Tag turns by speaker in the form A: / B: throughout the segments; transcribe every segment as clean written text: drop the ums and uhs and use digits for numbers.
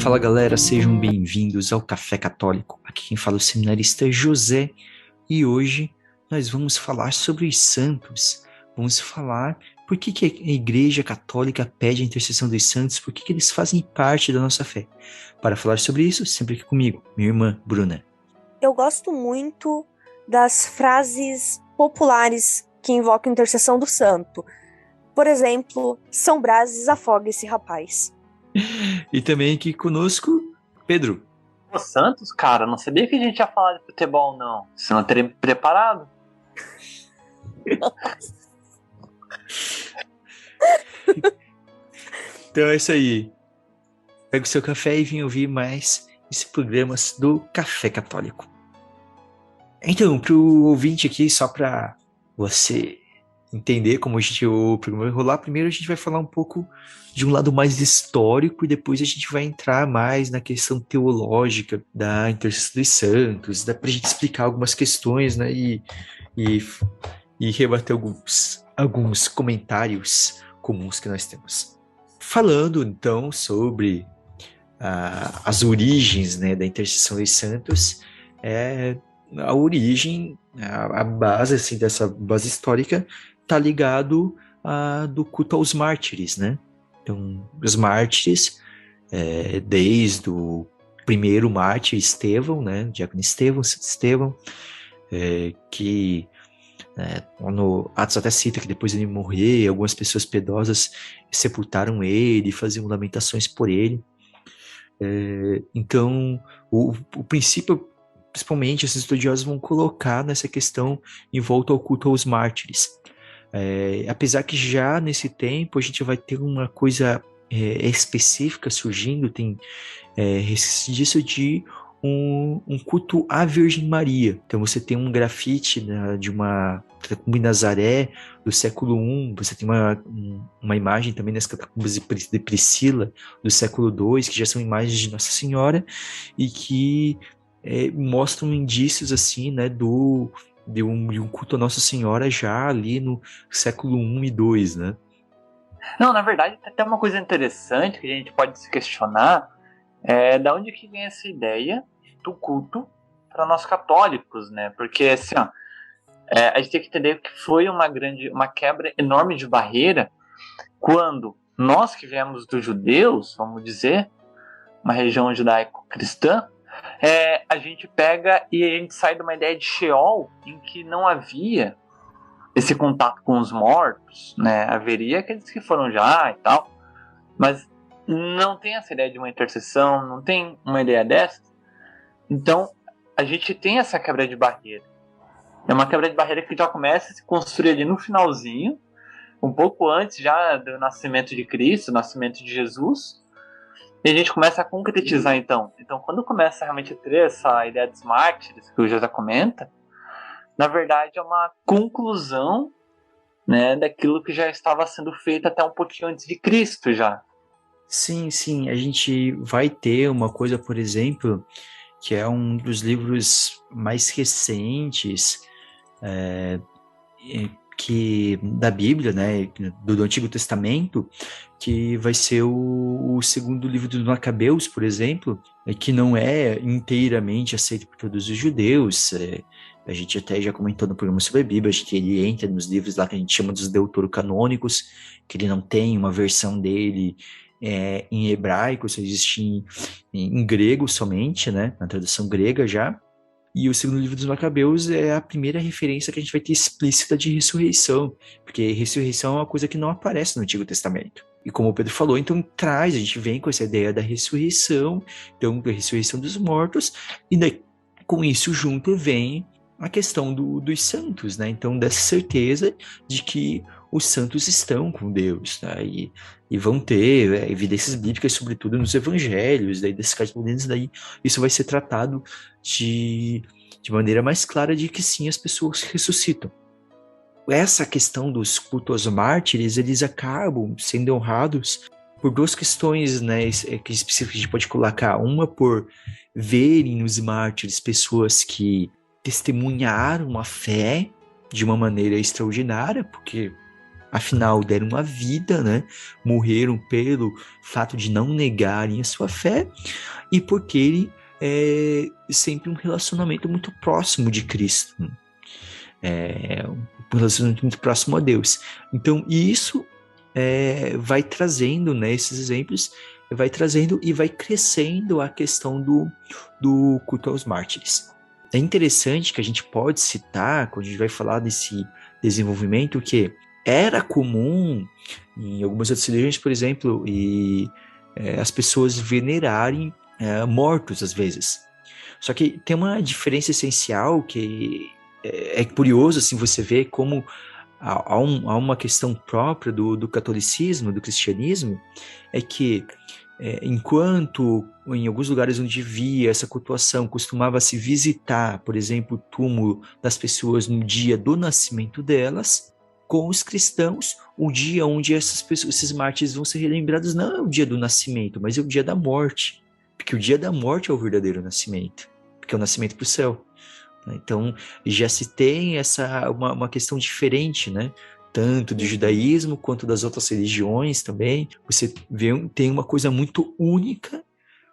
A: Fala galera, sejam bem-vindos ao Café Católico. Aqui quem fala é o seminarista José e hoje nós vamos falar sobre os santos. Vamos falar por que a Igreja Católica pede a intercessão dos santos, por que eles fazem parte da nossa fé. Para falar sobre isso, sempre aqui comigo, minha irmã Bruna.
B: Eu gosto muito das frases populares que invocam a intercessão do santo. Por exemplo, São Brás desafoga esse rapaz.
A: E também aqui conosco, Pedro.
C: O Santos, cara, não sabia que a gente ia falar de futebol, não. Você não teria me preparado?
A: Então é isso aí. Pega o seu café e vem ouvir mais esse programa do Café Católico. Então, para o ouvinte aqui, só para você entender como o programa vai rolar, primeiro a gente vai falar um pouco de um lado mais histórico e depois a gente vai entrar mais na questão teológica da intercessão dos santos, dá para a gente explicar algumas questões, né, e rebater alguns comentários comuns que nós temos. Falando, então, sobre as origens, né, da intercessão dos santos, a origem, a base assim, dessa base histórica está ligado do culto aos mártires, né? Então, os mártires, desde o primeiro mártir Estevão, né? Diácono Estevão, Santo Estevão, que no Atos até cita que depois ele morrer, algumas pessoas piedosas sepultaram ele, faziam lamentações por ele. Então, o princípio, principalmente, esses estudiosos vão colocar nessa questão em volta ao culto aos mártires. Apesar que já nesse tempo a gente vai ter uma coisa específica surgindo, tem disso de um culto à Virgem Maria. Então você tem um grafite, né, de uma catacumba em Nazaré do século I, você tem uma imagem também nas catacumbas de Priscila do século II, que já são imagens de Nossa Senhora e que mostram indícios assim, né, de um culto a Nossa Senhora já ali no século I e II, né?
C: Não, na verdade, tem até uma coisa interessante que a gente pode se questionar, da onde que vem essa ideia do culto para nós católicos, né? Porque, assim, ó, a gente tem que entender que foi uma quebra enorme de barreira quando nós que viemos dos judeus, vamos dizer, uma região judaico-cristã, a gente pega e a gente sai de uma ideia de Sheol, em que não havia esse contato com os mortos, né? Haveria aqueles que foram já e tal, mas não tem essa ideia de uma intercessão, não tem uma ideia dessa. Então, a gente tem essa quebra de barreira. É uma quebra de barreira que já começa a se construir ali no finalzinho, um pouco antes já do nascimento de Cristo, do nascimento de Jesus, e a gente começa a concretizar então. Então, quando começa realmente a ter essa ideia dos mártires, que o José comenta, na verdade é uma conclusão, né, daquilo que já estava sendo feito até um pouquinho antes de Cristo já.
A: Sim, a gente vai ter uma coisa, por exemplo, que é um dos livros mais recentes da Bíblia, né, do Antigo Testamento, que vai ser o segundo livro dos Macabeus, por exemplo, que não é inteiramente aceito por todos os judeus. A gente até já comentou no programa sobre a Bíblia, que ele entra nos livros lá que a gente chama dos deuterocanônicos, que ele não tem uma versão dele em hebraico, só existe em grego somente, né, na tradução grega já. E o segundo livro dos Macabeus é a primeira referência que a gente vai ter explícita de ressurreição, porque ressurreição é uma coisa que não aparece no Antigo Testamento. E como o Pedro falou, então a gente vem com essa ideia da ressurreição, então da ressurreição dos mortos, e daí, com isso junto vem a questão dos santos, né? Então dessa certeza de que os santos estão com Deus, tá? E vão ter evidências bíblicas, sobretudo nos evangelhos, daí desses casos, daí isso vai ser tratado de maneira mais clara de que sim, as pessoas ressuscitam. Essa questão dos cultos aos mártires, eles acabam sendo honrados por duas questões, né, que específicas a gente pode colocar. Uma por verem nos mártires pessoas que testemunharam a fé de uma maneira extraordinária, porque afinal deram a vida, né? Morreram pelo fato de não negarem a sua fé e por terem sempre um relacionamento muito próximo de Cristo, um relacionamento muito próximo a Deus. Então, isso vai trazendo, né, esses exemplos, vai trazendo e vai crescendo a questão do culto aos mártires. É interessante que a gente pode citar, quando a gente vai falar desse desenvolvimento, que era comum em algumas outras religiões, por exemplo, as pessoas venerarem mortos às vezes. Só que tem uma diferença essencial que é curioso assim, você ver como há uma questão própria do catolicismo, do cristianismo, é que enquanto em alguns lugares onde via essa cultuação costumava se visitar, por exemplo, o túmulo das pessoas no dia do nascimento delas, com os cristãos, o dia onde esses mártires vão ser relembrados não é o dia do nascimento, mas é o dia da morte, porque o dia da morte é o verdadeiro nascimento, porque é o nascimento para o céu. Então, já se tem uma questão diferente, né? Tanto do judaísmo quanto das outras religiões também. Você tem uma coisa muito única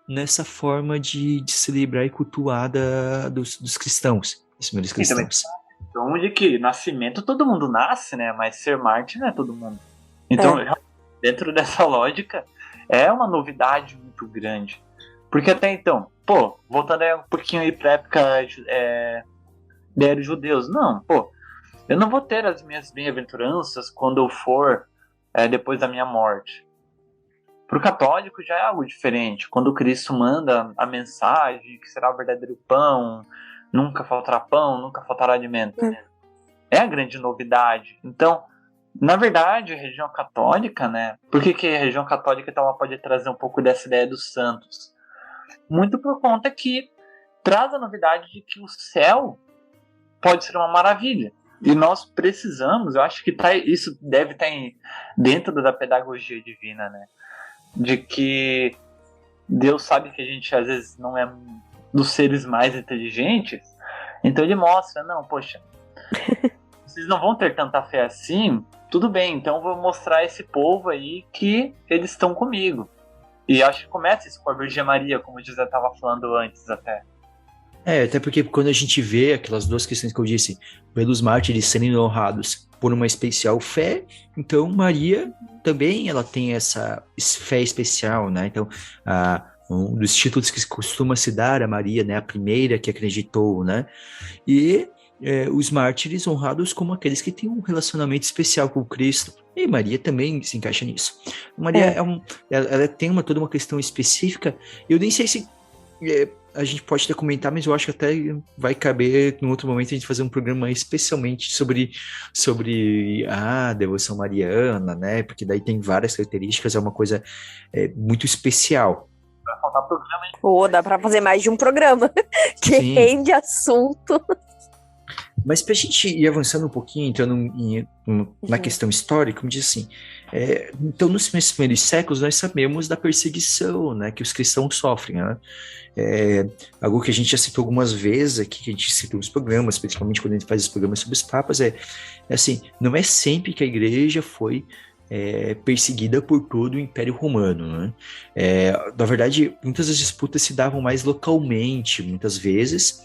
A: nessa forma de celebrar e cultuar dos cristãos, dos primeiros cristãos.
C: Então, de que nascimento todo mundo nasce, né? Mas ser mártir não é todo mundo. Então, dentro dessa lógica, é uma novidade muito grande. Porque até então, voltando um pouquinho aí pra época dos judeus, eu não vou ter as minhas bem-aventuranças quando eu for depois da minha morte. Para o católico já é algo diferente. Quando Cristo manda a mensagem que será o verdadeiro pão, nunca faltará pão, nunca faltará alimento. É a grande novidade. Então, na verdade, a religião católica, né? Por que a religião católica então, ela pode trazer um pouco dessa ideia dos santos? Muito por conta que traz a novidade de que o céu pode ser uma maravilha. E nós precisamos, eu acho que isso deve estar dentro da pedagogia divina, né? De que Deus sabe que a gente às vezes não é dos seres mais inteligentes, então ele mostra, vocês não vão ter tanta fé assim, tudo bem, então eu vou mostrar esse povo aí que eles estão comigo. E acho que começa isso com a Virgem Maria, como o José estava falando antes até.
A: Até porque quando a gente vê aquelas duas questões que eu disse, pelos mártires serem honrados por uma especial fé, então Maria também ela tem essa fé especial, né? Então, um dos títulos que costuma se dar a Maria, né? A primeira que acreditou, né? E os mártires honrados como aqueles que têm um relacionamento especial com Cristo. E Maria também se encaixa nisso. Maria ela tem toda uma questão específica. Eu nem sei se a gente pode até comentar, mas eu acho que até vai caber em outro momento a gente fazer um programa especialmente sobre a devoção mariana, né? Porque daí tem várias características, é uma coisa muito especial.
C: Vai faltar programa, hein?
B: Dá pra fazer mais de um programa que
A: Sim.
B: rende assunto.
A: Mas para a gente ir avançando um pouquinho, entrando na questão histórica, como diz assim, então nos primeiros séculos nós sabemos da perseguição, né, que os cristãos sofrem, né? Algo que a gente já citou algumas vezes aqui, que a gente citou nos programas, principalmente quando a gente faz os programas sobre os papas, assim, não é sempre que a igreja foi perseguida por todo o Império Romano, né? Na verdade, muitas das disputas se davam mais localmente, muitas vezes.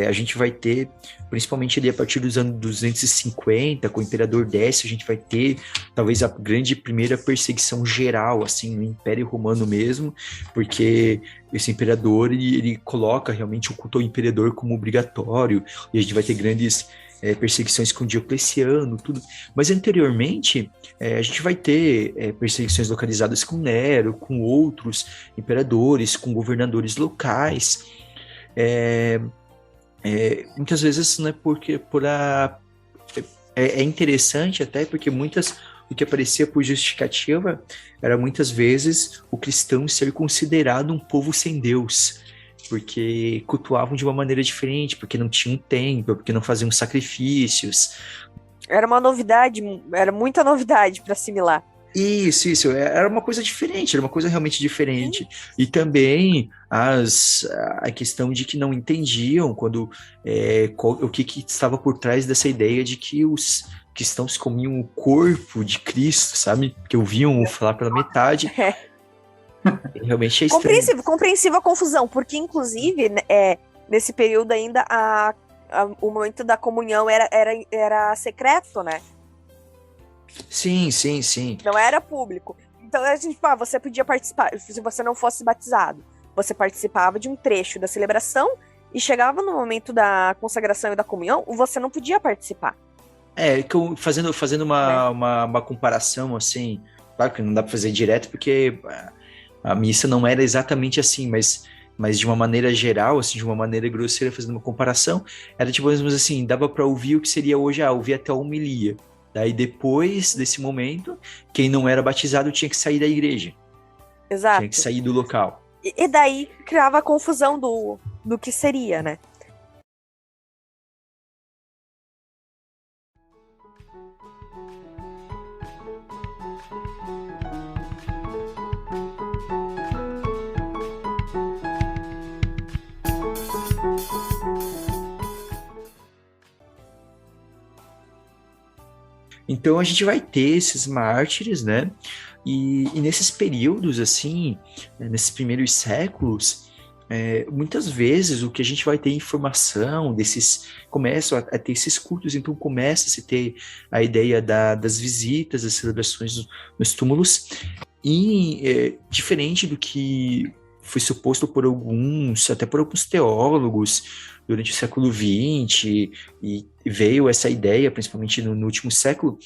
A: A gente vai ter, principalmente ali a partir dos anos 250, com o Imperador Décio, a gente vai ter talvez a grande primeira perseguição geral, assim, no Império Romano mesmo, porque esse imperador, ele coloca realmente o culto ao imperador como obrigatório, e a gente vai ter grandes perseguições com Diocleciano, tudo. Mas anteriormente, a gente vai ter perseguições localizadas com Nero, com outros imperadores, com governadores locais, muitas vezes, né, porque é interessante até porque o que aparecia por justificativa era muitas vezes o cristão ser considerado um povo sem Deus, porque cultuavam de uma maneira diferente, porque não tinham templo, porque não faziam sacrifícios.
B: Era uma novidade, era muita novidade para assimilar.
A: Isso, era uma coisa diferente, era uma coisa realmente diferente. E também a questão de que não entendiam o que estava por trás dessa ideia de que os cristãos comiam o corpo de Cristo, sabe? Que ouviam falar pela metade. Realmente é estranho.
B: Compreensível a confusão, porque inclusive, nesse período ainda, o momento da comunhão era secreto, né?
A: Sim.
B: Não era público. Então, você podia participar, se você não fosse batizado, você participava de um trecho da celebração e chegava no momento da consagração e da comunhão, você não podia participar.
A: Fazendo uma comparação, assim, claro que não dá para fazer direto, porque a missa não era exatamente assim, mas de uma maneira geral, assim, de uma maneira grosseira, fazendo uma comparação, era tipo, assim, dava para ouvir o que seria hoje, ouvir até a homilia. Daí, depois desse momento, quem não era batizado tinha que sair da igreja.
B: Exato.
A: Tinha que sair do local.
B: E daí criava a confusão do que seria, né?
A: Então a gente vai ter esses mártires, né? E nesses períodos, assim, nesses primeiros séculos, muitas vezes o que a gente vai ter informação começam a ter esses cultos, então começa a se ter a ideia das visitas, das celebrações nos túmulos, e diferente do que foi suposto até por alguns teólogos, durante o século XX, e veio essa ideia, principalmente no último século,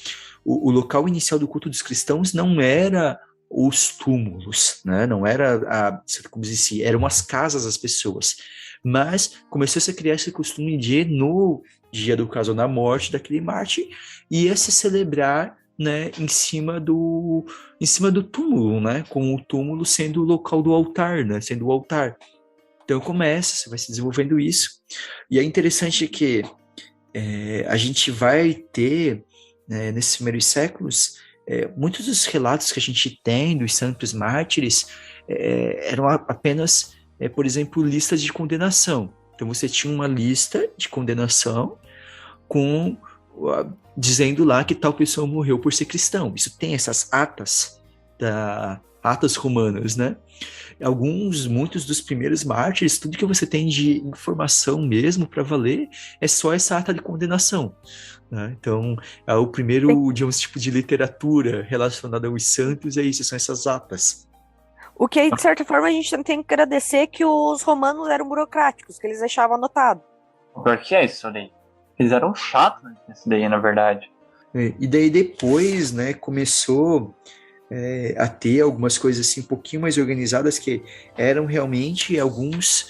A: o local inicial do culto dos cristãos não era os túmulos, né? Não era como dizer, eram as casas das pessoas, mas começou -se a criar esse costume de, no dia do caso da morte daquele mártir, ia se celebrar, né, em cima do túmulo, né, com o túmulo sendo o local do altar, né, sendo o altar. Então você vai se desenvolvendo isso. E é interessante que a gente vai ter, né, nesses primeiros séculos, muitos dos relatos que a gente tem dos santos mártires eram apenas, por exemplo, listas de condenação. Então você tinha uma lista de condenação dizendo lá que tal pessoa morreu por ser cristão. Isso tem essas atas romanas, né? Muitos dos primeiros mártires, tudo que você tem de informação mesmo para valer é só essa ata de condenação, né? Então, o primeiro, digamos, tipo de literatura relacionada aos santos são essas atas.
B: O que, de certa forma, a gente tem que agradecer que os romanos eram burocráticos, que eles deixavam anotado.
C: Por que é isso daí? Eles eram chatos nesse daí, na verdade.
A: E daí depois, né, começou a ter algumas coisas assim um pouquinho mais organizadas, que eram realmente alguns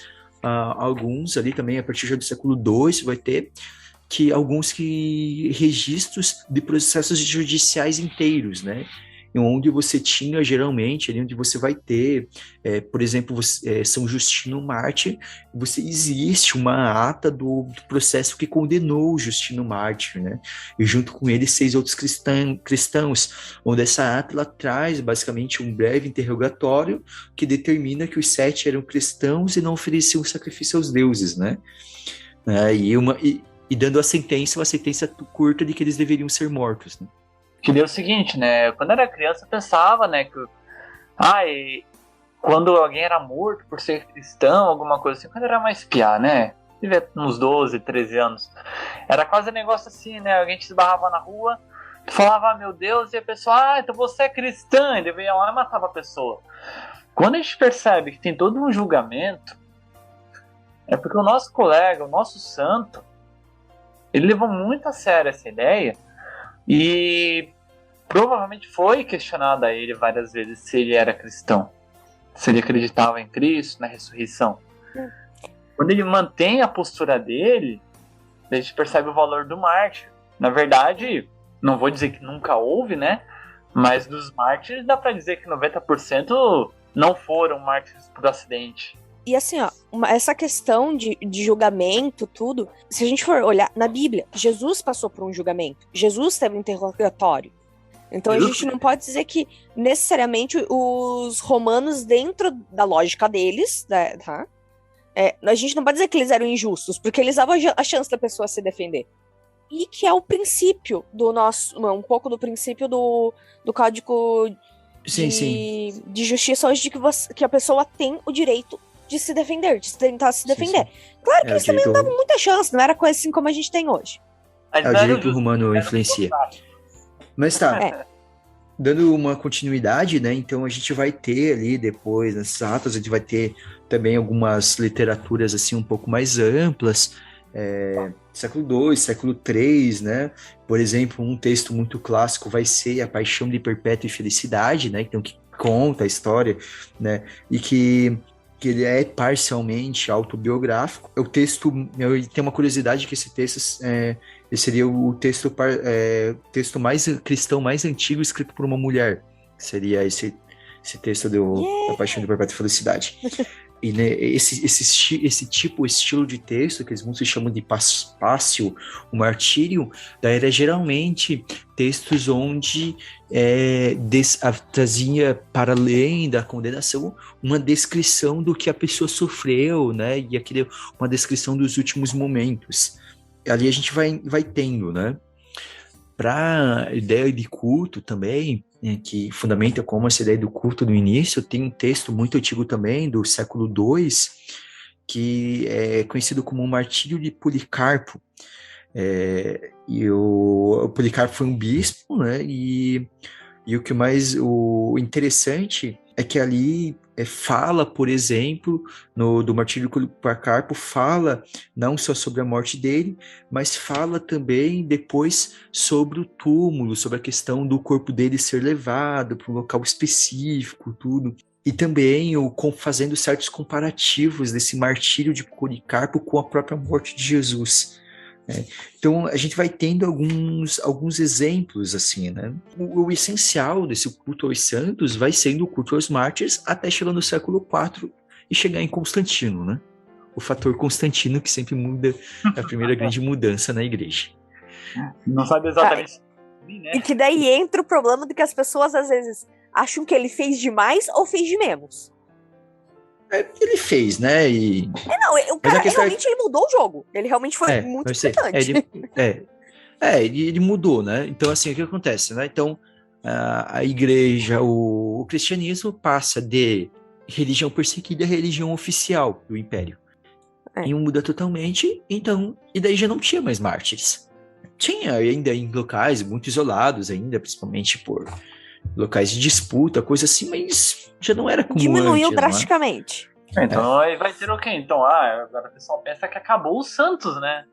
A: ali também, a partir já do século II, vai ter alguns registros de processos judiciais inteiros, né? Onde você tinha, geralmente, ali onde você vai ter, por exemplo, São Justino Mártir, existe uma ata do processo que condenou o Justino Mártir, né? E junto com ele 6 outros cristãos, onde essa ata ela traz basicamente um breve interrogatório que determina que os 7 eram cristãos e não ofereciam sacrifício aos deuses, né? E dando uma sentença curta de que eles deveriam ser mortos, né?
C: Que deu o seguinte, né? Quando eu era criança, eu pensava, né, que quando alguém era morto por ser cristão, alguma coisa assim, quando eu era mais piá, né? Devia uns 12, 13 anos. Era quase um negócio assim, né? Alguém te esbarrava na rua, tu falava, meu Deus, e a pessoa, então você é cristã, e ele ia lá e matava a pessoa. Quando a gente percebe que tem todo um julgamento, é porque o nosso colega, o nosso santo, ele levou muito a sério essa ideia, e provavelmente foi questionado a ele várias vezes se ele era cristão, se ele acreditava em Cristo, na ressurreição. Quando ele mantém a postura dele, a gente percebe o valor do mártir. Na verdade, não vou dizer que nunca houve, né? Mas dos mártires dá pra dizer que 90% não foram mártires por acidente.
B: E assim, essa questão de julgamento, tudo, se a gente for olhar na Bíblia, Jesus passou por um julgamento, Jesus teve um interrogatório. Então a gente não pode dizer que necessariamente os romanos, dentro da lógica deles, tá? A gente não pode dizer que eles eram injustos, porque eles davam a chance da pessoa se defender. E que é o princípio do nosso, um pouco do princípio do Código de Justiça hoje, de que a pessoa tem o direito de se defender, de tentar se defender. Claro que eles também não davam muita chance, não era coisa assim como a gente tem hoje.
A: O direito romano influencia. Mas tá, dando uma continuidade, né, então a gente vai ter ali depois, nesses atos, a gente vai ter também algumas literaturas assim um pouco mais amplas, século II, século III, né, por exemplo, um texto muito clássico vai ser A Paixão de Perpétua Felicidade, né, então que conta a história, né, e que ele é parcialmente autobiográfico. O texto, eu tenho uma curiosidade que esse texto seria o texto mais cristão, mais antigo, escrito por uma mulher. Seria esse texto da Paixão de Perpétua Felicidade. E né, esse estilo de texto, que eles muitos chamam de Pássio, o martírio, daí era geralmente textos onde trazia, para além da condenação, uma descrição do que a pessoa sofreu, né? E uma descrição dos últimos momentos. Ali a gente vai tendo, né? Para a ideia de culto também, que fundamenta como essa ideia do culto no início, tem um texto muito antigo também, do século II, que é conhecido como o Martírio de Policarpo. E o Policarpo foi um bispo, né? E o interessante é que ali fala, por exemplo, do Martírio de Policarpo, fala não só sobre a morte dele, mas fala também depois sobre o túmulo, sobre a questão do corpo dele ser levado para um local específico, tudo. E também fazendo certos comparativos desse martírio de Policarpo com a própria morte de Jesus. Então a gente vai tendo alguns exemplos assim, né? O essencial desse culto aos santos vai sendo o culto aos mártires até chegar no século IV e chegar em Constantino, né? O fator Constantino que sempre muda, a primeira grande mudança na igreja.
C: Não sabe exatamente. Né?
B: E que daí entra o problema de que as pessoas às vezes acham que ele fez demais ou fez de menos.
A: Ele fez, né?
B: O cara realmente ele mudou o jogo. Ele realmente foi muito importante.
A: Ele mudou, né? Então, assim, o que acontece, né? Então, a igreja, o cristianismo passa de religião perseguida a religião oficial do império. E muda totalmente, então, e daí já não tinha mais mártires. Tinha ainda em locais muito isolados ainda, principalmente por locais de disputa, coisa assim, mas já não era como
B: diminuiu
A: antes,
B: drasticamente.
C: Então aí vai ter o quê? Então, agora o pessoal pensa que acabou os santos, né?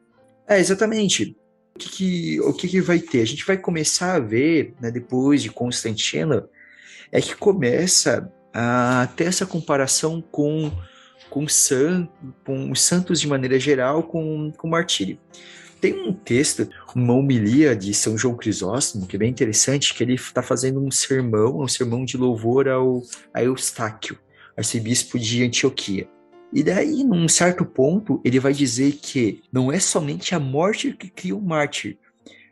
A: Exatamente. O que vai ter? A gente vai começar a ver, né, depois de Constantino, que começa a ter essa comparação com os santos de maneira geral, com o martírio. Tem um texto, uma homilia de São João Crisóstomo, que é bem interessante, que ele está fazendo um sermão de louvor a Eustáquio, arcebispo de Antioquia. E daí, num certo ponto, ele vai dizer que não é somente a morte que cria o mártir,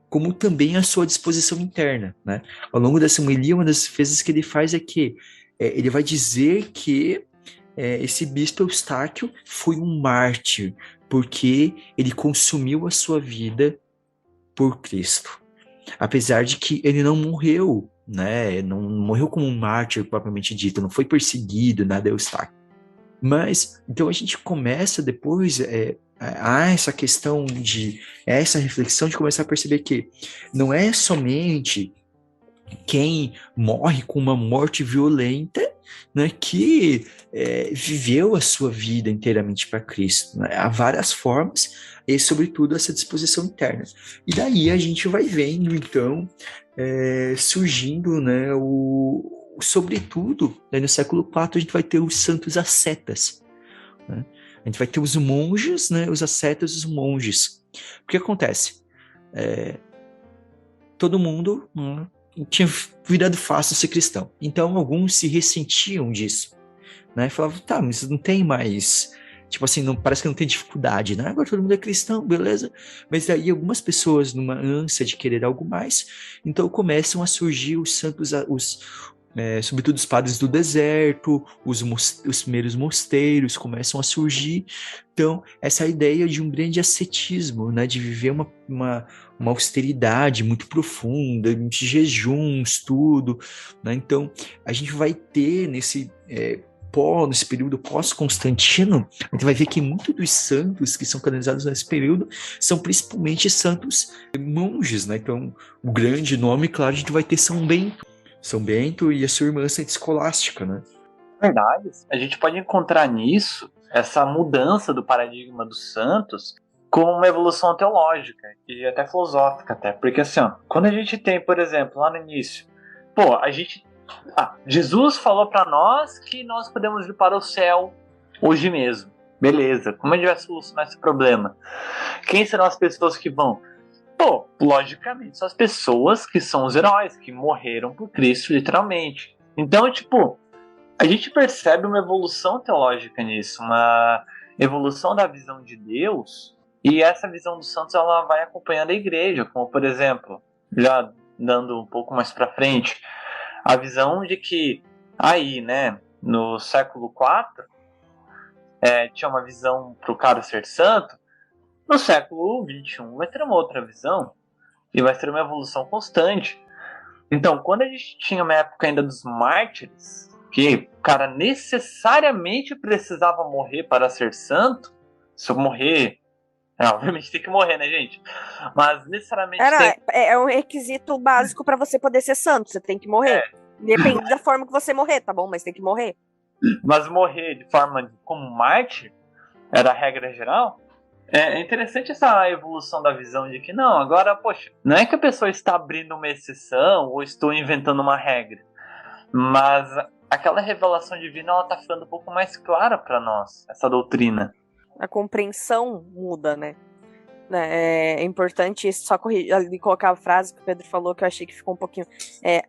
A: como também a sua disposição interna, né? Ao longo dessa homilia, uma das defesas que ele faz é que ele vai dizer que esse bispo Eustáquio foi um mártir, porque ele consumiu a sua vida por Cristo. Apesar de que ele não morreu, né? Não morreu como um mártir propriamente dito, não foi perseguido, nada, Eustáquio. Mas, então a gente começa depois essa questão essa reflexão de começar a perceber que não é somente quem morre com uma morte violenta, né, que viveu a sua vida inteiramente para Cristo, né? Há várias formas e, sobretudo, essa disposição interna. E daí a gente vai vendo, então, surgindo, né, sobretudo, né, no século IV, a gente vai ter os santos ascetas, né? A gente vai ter os monges, né, os ascetas e os monges. O que acontece? Todo mundo tinha virado fácil ser cristão. Então, alguns se ressentiam disso, né? Falavam, tá, mas não tem mais tipo assim, não, parece que não tem dificuldade, né? Agora todo mundo é cristão, beleza? Mas aí algumas pessoas, numa ânsia de querer algo mais, então começam a surgir os santos, sobretudo os padres do deserto, os primeiros mosteiros começam a surgir. Então, essa ideia de um grande ascetismo, né, de viver uma austeridade muito profunda, de jejuns, tudo, né? Então, a gente vai ter nesse período pós-Constantino, a gente vai ver que muitos dos santos que são canonizados nesse período são principalmente santos monges, né? Então, o grande nome, claro, a gente vai ter São Bento e a sua irmã Santa Escolástica, né?
C: Verdade. A gente pode encontrar nisso essa mudança do paradigma dos santos como uma evolução teológica e até filosófica, até. Porque assim, ó, quando a gente tem, por exemplo, lá no início, Jesus falou para nós que nós podemos ir para o céu hoje mesmo. Beleza, como a gente vai solucionar esse problema? Quem serão as pessoas que vão? Logicamente, são as pessoas que são os heróis, que morreram por Cristo, literalmente. Então, a gente percebe uma evolução teológica nisso, uma evolução da visão de Deus, e essa visão dos santos, ela vai acompanhando a igreja, como, por exemplo, já dando um pouco mais para frente, a visão de que aí, né, no século IV, tinha uma visão para o cara ser santo. No século XXI vai ter uma outra visão e vai ser uma evolução constante. Então, quando a gente tinha uma época ainda dos mártires, que o cara necessariamente precisava morrer para ser santo, se eu morrer... obviamente tem que morrer, né, gente? Mas necessariamente
B: é um requisito básico para você poder ser santo, você tem que morrer. Depende da forma que você morrer, tá bom? Mas tem que morrer.
C: Mas morrer de forma como mártir era a regra geral. É interessante essa evolução da visão de que não, agora, poxa, não é que a pessoa está abrindo uma exceção ou estou inventando uma regra, mas aquela revelação divina, ela está ficando um pouco mais clara para nós, essa doutrina.
B: A compreensão muda, né? É importante só colocar a frase que o Pedro falou, que eu achei que ficou um pouquinho...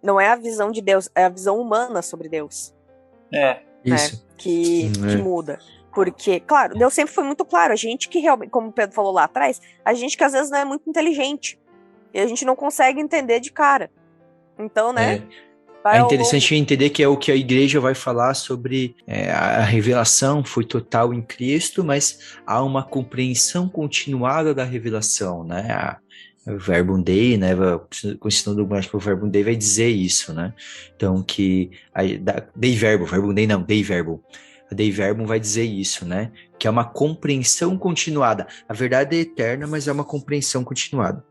B: não é a visão de Deus, é a visão humana sobre Deus.
A: Isso.
B: Que muda. Porque, claro, Deus sempre foi muito claro. A gente que realmente, como o Pedro falou lá atrás, a gente que às vezes não é muito inteligente. E a gente não consegue entender de cara. Então, né?
A: É interessante entender que é o que a igreja vai falar sobre a revelação foi total em Cristo, mas há uma compreensão continuada da revelação, né? O Verbum Dei, né? Considerando dogmático, o Verbum Dei vai dizer isso, né? Então, que Dei Verbum, Verbum Dei não, Dei Verbum. A Dei Verbum vai dizer isso, né? Que é uma compreensão continuada. A verdade é eterna, mas é uma compreensão continuada.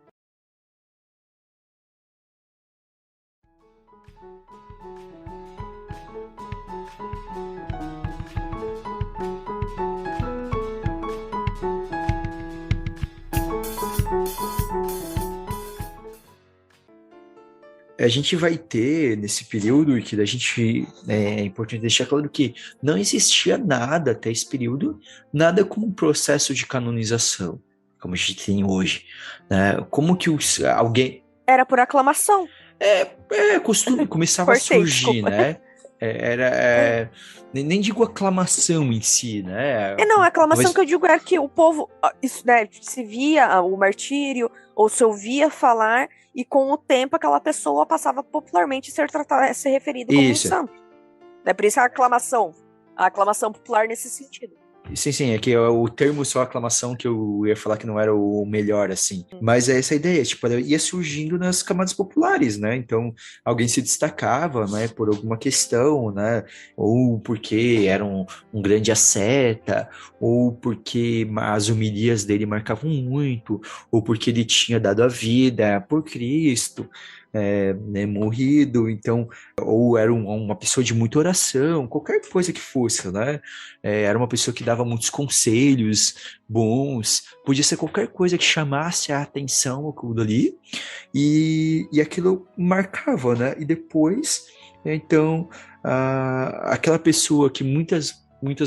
A: A gente vai ter, nesse período, que é importante deixar claro que não existia nada até esse período, nada como um processo de canonização, como a gente tem hoje. Né? Como que alguém...
B: Era por aclamação.
A: Costume começava a surgir, né? Nem digo aclamação em si, né?
B: Não, a aclamação que eu digo é que o povo, isso, né, se via o martírio, ou se ouvia falar, e com o tempo aquela pessoa passava popularmente a ser referida como um santo. É por isso a aclamação popular nesse sentido.
A: Sim, é que o termo só aclamação que eu ia falar que não era o melhor, assim. Mas é essa ideia, ia surgindo nas camadas populares, né? Então, alguém se destacava, né, por alguma questão, né? Ou porque era um grande asceta, ou porque as homilias dele marcavam muito, ou porque ele tinha dado a vida por Cristo, né, morrido, então, ou era uma pessoa de muita oração, qualquer coisa que fosse, né? Era uma pessoa que dava muitos conselhos bons, podia ser qualquer coisa que chamasse a atenção aquilo ali, e aquilo marcava, né? E depois, então, aquela pessoa que muitas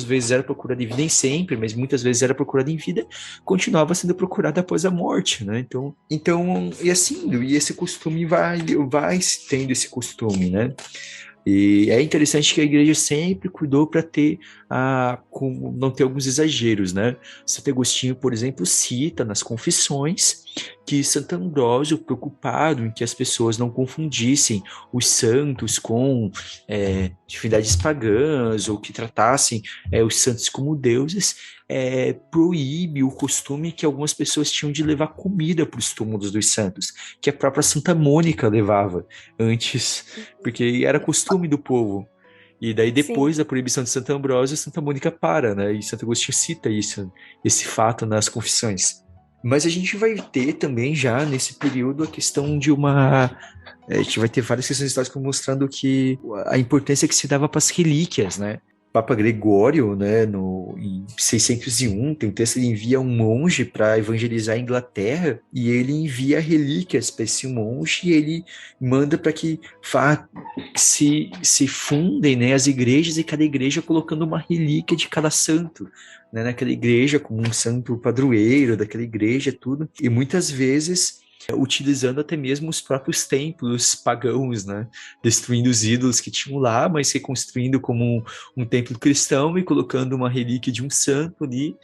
A: vezes era procurada em vida, nem sempre, mas muitas vezes era procurada em vida, continuava sendo procurada após a morte, né? Então e assim, e esse costume vai tendo esse costume, né? E é interessante que a igreja sempre cuidou para ter não ter alguns exageros, né? Santo Agostinho, por exemplo, cita nas Confissões que Santo Ambrósio, preocupado em que as pessoas não confundissem os santos com divindades pagãs ou que tratassem os santos como deuses, proíbe o costume que algumas pessoas tinham de levar comida para os túmulos dos santos, que a própria Santa Mônica levava antes, porque era costume do povo. E daí, depois
B: Sim.
A: da proibição de Santo Ambrósio, Santa Mônica para, né? E Santo Agostinho cita esse fato nas Confissões. Mas a gente vai ter também já nesse período a questão de a gente vai ter várias questões históricas mostrando que a importância que se dava para as relíquias, né? Papa Gregório, né, em 601, tem um texto, ele envia um monge para evangelizar a Inglaterra e ele envia relíquias para esse monge e ele manda para que se fundem, né, as igrejas e cada igreja colocando uma relíquia de cada santo, né, naquela igreja, como um santo padroeiro daquela igreja, tudo. E muitas vezes utilizando até mesmo os próprios templos pagãos, né? Destruindo os ídolos que tinham lá, mas reconstruindo como um templo cristão e colocando uma relíquia de um santo ali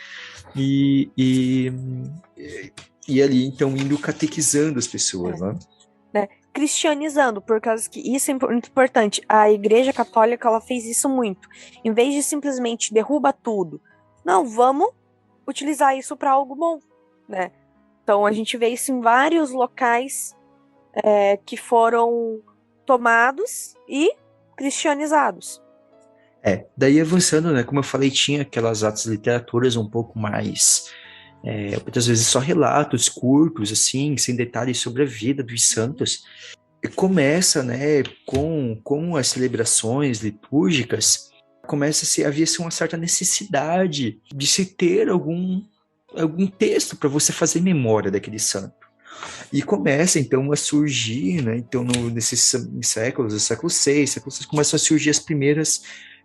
A: e, e, e ali então indo catequizando as pessoas, né?
B: Cristianizando, por causa que isso é muito importante. A Igreja Católica, ela fez isso muito. Em vez de simplesmente derruba tudo, não, vamos utilizar isso para algo bom, né? Então a gente vê isso em vários locais que foram tomados e cristianizados.
A: Daí avançando, né? Como eu falei, tinha aquelas atas literaturas um pouco mais muitas vezes só relatos curtos, assim, sem detalhes sobre a vida dos santos. E começa, né, com as celebrações litúrgicas, havia-se uma certa necessidade de se ter algum texto para você fazer memória daquele santo. E começa, então, a surgir, né, então, nesses séculos, o século VI, século VI, começam a surgir as primeiras,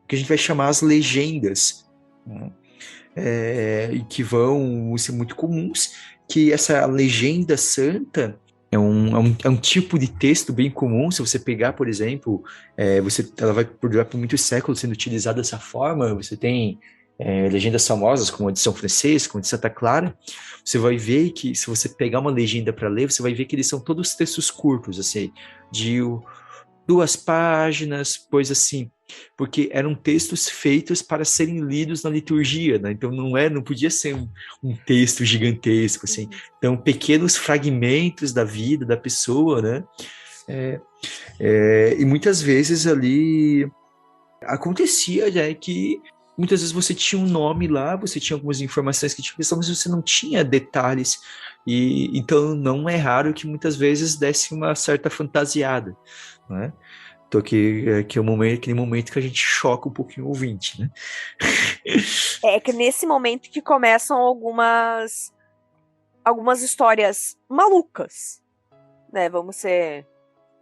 A: que a gente vai chamar as legendas, né? E que vão ser muito comuns, que essa legenda santa é um tipo de texto bem comum. Se você pegar, por exemplo, ela vai perdurar por muitos séculos sendo utilizada dessa forma. Você tem legendas famosas como a de São Francisco, a de Santa Clara. Você vai ver que, se você pegar uma legenda para ler, você vai ver que eles são todos textos curtos, assim, de 2 páginas, coisa assim, porque eram textos feitos para serem lidos na liturgia, né? Então não podia ser um texto gigantesco, assim. Então, pequenos fragmentos da vida da pessoa, né? E muitas vezes ali acontecia, né, que muitas vezes você tinha um nome lá, você tinha algumas informações que tinha questão, mas você não tinha detalhes. E então não é raro que muitas vezes desse uma certa fantasiada, né? Então que é aquele momento que a gente choca um pouquinho o ouvinte, né?
B: É que nesse momento que começam algumas histórias malucas, né?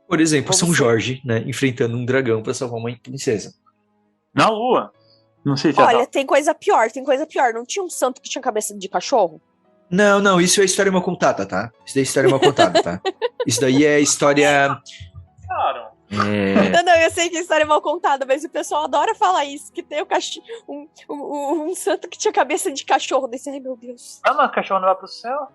A: Por exemplo, São Jorge, né, enfrentando um dragão para salvar uma princesa.
C: Na Lua. Não sei se
B: Olha, tem coisa pior. Não tinha um santo que tinha cabeça de cachorro?
A: Não, isso é história mal contada, tá? Isso daí é história mal contada, tá? Isso daí é história...
C: Claro.
B: Não, eu sei que a história é mal contada, mas o pessoal adora falar isso, que tem um santo que tinha cabeça de cachorro. Desse, ai, meu Deus.
C: Mas o cachorro não vai pro céu?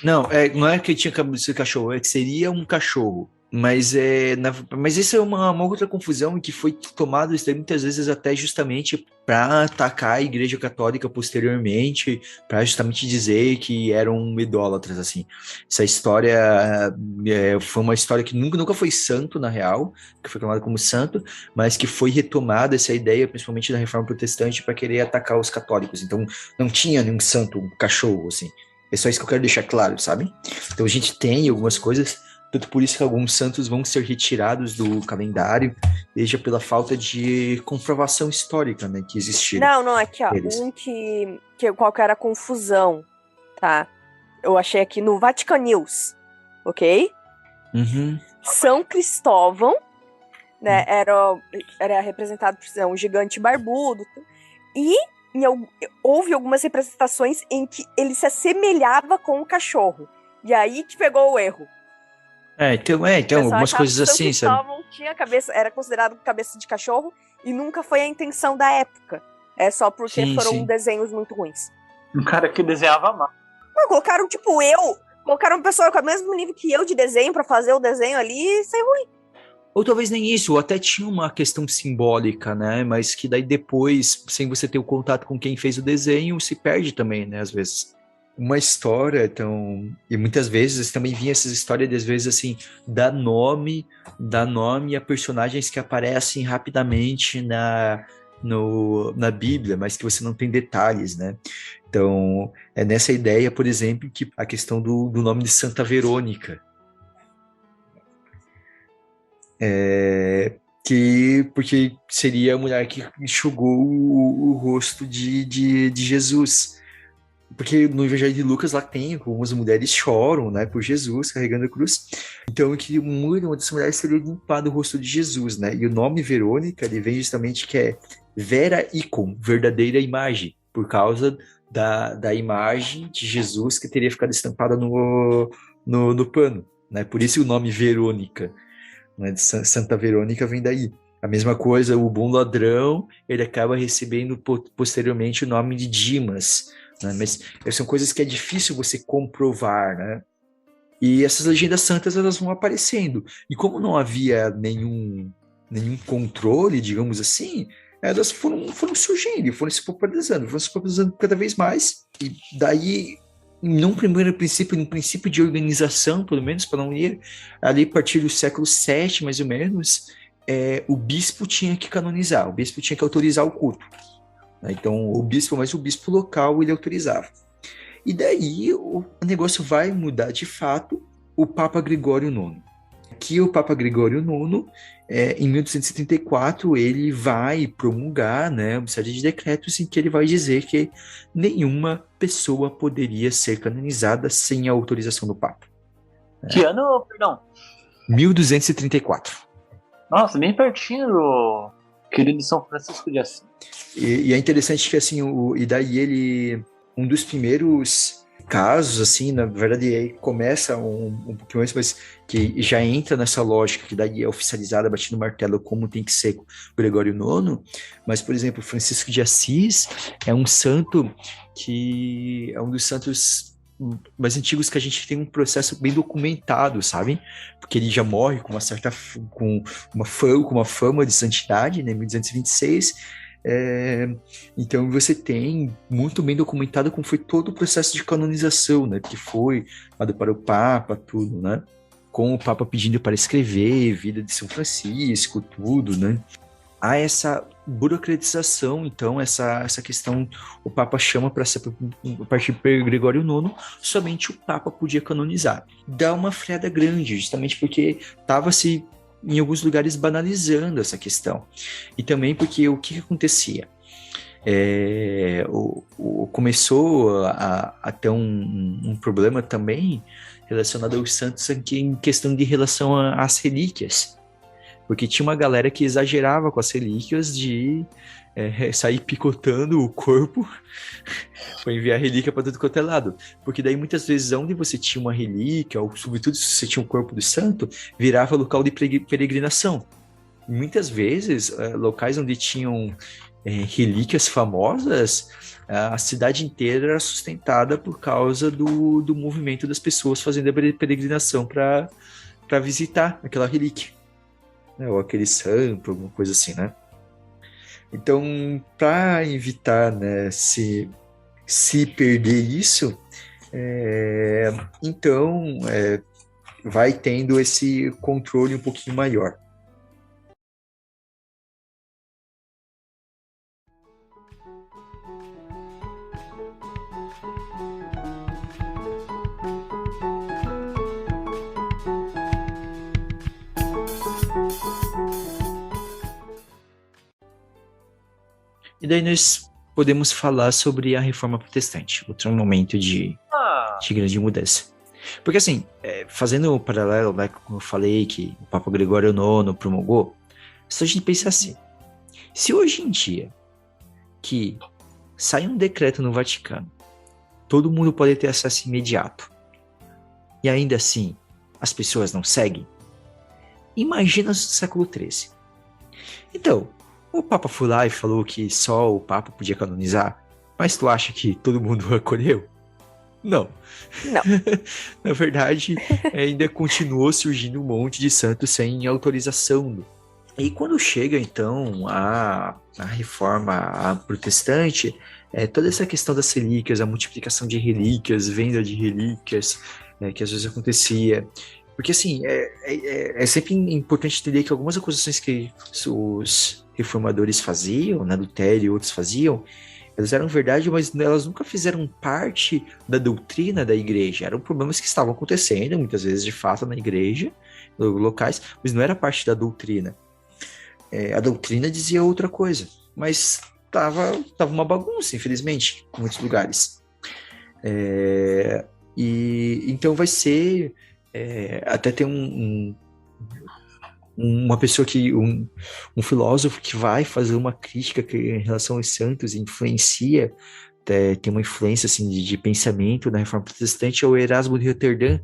A: Não é que tinha cabeça de cachorro, é que seria um cachorro. Mas isso é uma outra confusão que foi tomado muitas vezes até justamente para atacar a Igreja Católica posteriormente, para justamente dizer que eram idólatras, assim. Essa história foi uma história que nunca foi santo, na real, que foi tomada como santo, mas que foi retomada essa ideia, principalmente da Reforma Protestante, para querer atacar os católicos. Então, não tinha nenhum santo, um cachorro, assim. É só isso que eu quero deixar claro, sabe? Então, a gente tem algumas coisas... Tanto por isso que alguns santos vão ser retirados do calendário, seja pela falta de comprovação histórica, né, que existiram.
B: Não, aqui, ó. Qual que era a confusão, tá? Eu achei aqui no Vatican News, ok?
A: Uhum.
B: São Cristóvão, né, era representado por um gigante barbudo, e houve algumas representações em que ele se assemelhava com um cachorro. E aí que pegou o erro.
A: Então
B: O pessoal
A: algumas
B: achava que
A: coisas
B: Santo
A: assim, sabe?
B: Cristóvão tinha cabeça, era considerado cabeça de cachorro e nunca foi a intenção da época. É só porque
A: Sim,
B: foram
A: sim.
B: desenhos muito ruins.
C: Um cara que desenhava mal.
B: Não, colocaram, tipo, colocaram uma pessoa com o mesmo nível que eu de desenho pra fazer o desenho ali e saiu ruim.
A: Ou talvez nem isso, ou até tinha uma questão simbólica, né? Mas que daí depois, sem você ter o contato com quem fez o desenho, se perde também, né? Às vezes. Uma história, então. E muitas vezes também vinha essas histórias, às vezes, assim, dá nome a personagens que aparecem rapidamente na Bíblia, mas que você não tem detalhes, né? Então, é nessa ideia, por exemplo, que a questão do nome de Santa Verônica. Porque seria a mulher que enxugou o rosto de Jesus. Porque no Evangelho de Lucas lá tem como as mulheres choram, né, por Jesus carregando a cruz. Então que uma das mulheres teria limpado o rosto de Jesus, né? E o nome Verônica ele vem justamente que é Vera Icon, verdadeira imagem, por causa da imagem de Jesus que teria ficado estampada no pano, né? Por isso o nome Verônica, né, de Santa Verônica vem daí. A mesma coisa, o bom ladrão, ele acaba recebendo posteriormente o nome de Dimas, né? Mas são coisas que é difícil você comprovar, né? E essas legendas santas, elas vão aparecendo. E como não havia nenhum controle, digamos assim, elas foram surgindo, foram se popularizando cada vez mais. E daí, num princípio de organização, pelo menos, para não ir ali a partir do século VII, mais ou menos, o bispo tinha que canonizar, o bispo tinha que autorizar o culto, né? Então, mas o bispo local ele autorizava. E daí o negócio vai mudar de fato o Papa Gregório IX. Que o Papa Gregório IX, em 1234, ele vai promulgar, né, uma série de decretos em que ele vai dizer que nenhuma pessoa poderia ser canonizada sem a autorização do Papa.
C: Que ano, perdão?
A: 1234.
C: Nossa, bem pertinho do querido São Francisco de Assis.
A: E é interessante que, assim, e daí ele... Um dos primeiros casos, assim, na verdade, aí começa um pouquinho antes, mas que já entra nessa lógica, que daí é oficializada, batendo martelo, como tem que ser o Gregório IX. Mas, por exemplo, Francisco de Assis é um santo que é um dos santos mais antigos que a gente tem um processo bem documentado, sabe? Porque ele já morre com uma fama de santidade, né, em 1226. Então você tem muito bem documentado como foi todo o processo de canonização, né? Que foi dado para o Papa, tudo, né? Com o Papa pedindo para escrever Vida de São Francisco, tudo, né? Há essa burocratização, então, essa questão, o Papa chama para ser a partir de Gregório IX, somente o Papa podia canonizar. Dá uma freada grande, justamente porque estava-se em alguns lugares banalizando essa questão. E também porque o que acontecia? Começou a ter um problema também relacionado aos santos em questão de relação às relíquias. Porque tinha uma galera que exagerava com as relíquias de sair picotando o corpo para enviar a relíquia para tudo quanto é lado. Porque daí muitas vezes onde você tinha uma relíquia, ou sobretudo se você tinha o corpo do santo, virava local de peregrinação. E muitas vezes, locais onde tinham relíquias famosas, a cidade inteira era sustentada por causa do movimento das pessoas fazendo a peregrinação para visitar aquela relíquia, né, ou aquele santo, alguma coisa assim, né? Então, para evitar, né, se perder isso, então vai tendo esse controle um pouquinho maior. E daí nós podemos falar sobre a Reforma Protestante, outro momento de grande mudança. Porque assim, fazendo um paralelo, né, como eu falei, que o Papa Gregório IX promulgou, se a gente pensar assim, se hoje em dia que sai um decreto no Vaticano, todo mundo pode ter acesso imediato, e ainda assim as pessoas não seguem? Imagina o século XIII. Então, o Papa foi lá e falou que só o Papa podia canonizar, mas tu acha que todo mundo acolheu? Não.
B: Não.
A: Na verdade, ainda continuou surgindo um monte de santos sem autorização. E quando chega, então, a reforma protestante, toda essa questão das relíquias, a multiplicação de relíquias, venda de relíquias, que às vezes acontecia. Porque, assim, é sempre importante entender que algumas acusações que os reformadores faziam, né, Lutero e outros faziam, elas eram verdade, mas elas nunca fizeram parte da doutrina da igreja. Eram problemas que estavam acontecendo, muitas vezes, de fato, na igreja, locais, mas não era parte da doutrina. A doutrina dizia outra coisa, mas tava uma bagunça, infelizmente, em muitos lugares. E então vai ser... até tem uma pessoa um filósofo que vai fazer uma crítica em relação aos santos, influencia, tem uma influência assim, de pensamento na Reforma Protestante, é o Erasmo de Roterdã,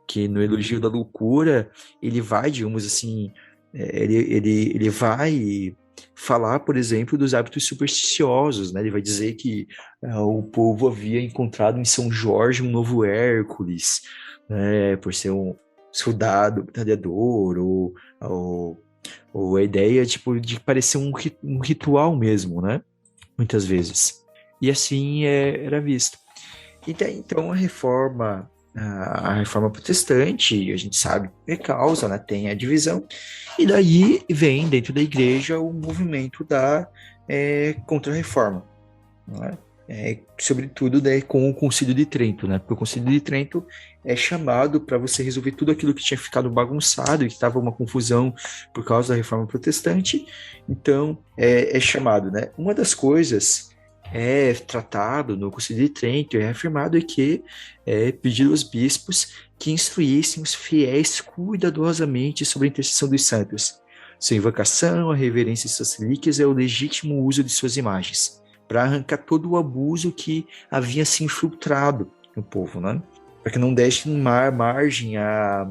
A: que no Elogio da Loucura, ele vai, digamos assim, ele vai falar, por exemplo, dos hábitos supersticiosos, né? Ele vai dizer que o povo havia encontrado em São Jorge um novo Hércules, né? Por ser um soldado, batalhador, ou a ideia tipo, de parecer um ritual mesmo, né? Muitas vezes. E assim era visto. Então a reforma protestante, a gente sabe que causa, né? Tem a divisão, e daí vem dentro da igreja o movimento da contra-reforma, né? Sobretudo, né, com o Concílio de Trento, né? Porque o Concílio de Trento é chamado para você resolver tudo aquilo que tinha ficado bagunçado e que estava uma confusão por causa da Reforma Protestante. Então, é chamado, né? Uma das coisas tratado no Concílio de Trento, afirmado que pedido aos bispos que instruíssem os fiéis cuidadosamente sobre a intercessão dos santos. Sua invocação, a reverência de suas relíquias é o legítimo uso de suas imagens, para arrancar todo o abuso que havia se infiltrado no povo, né? Para que não deixe margem a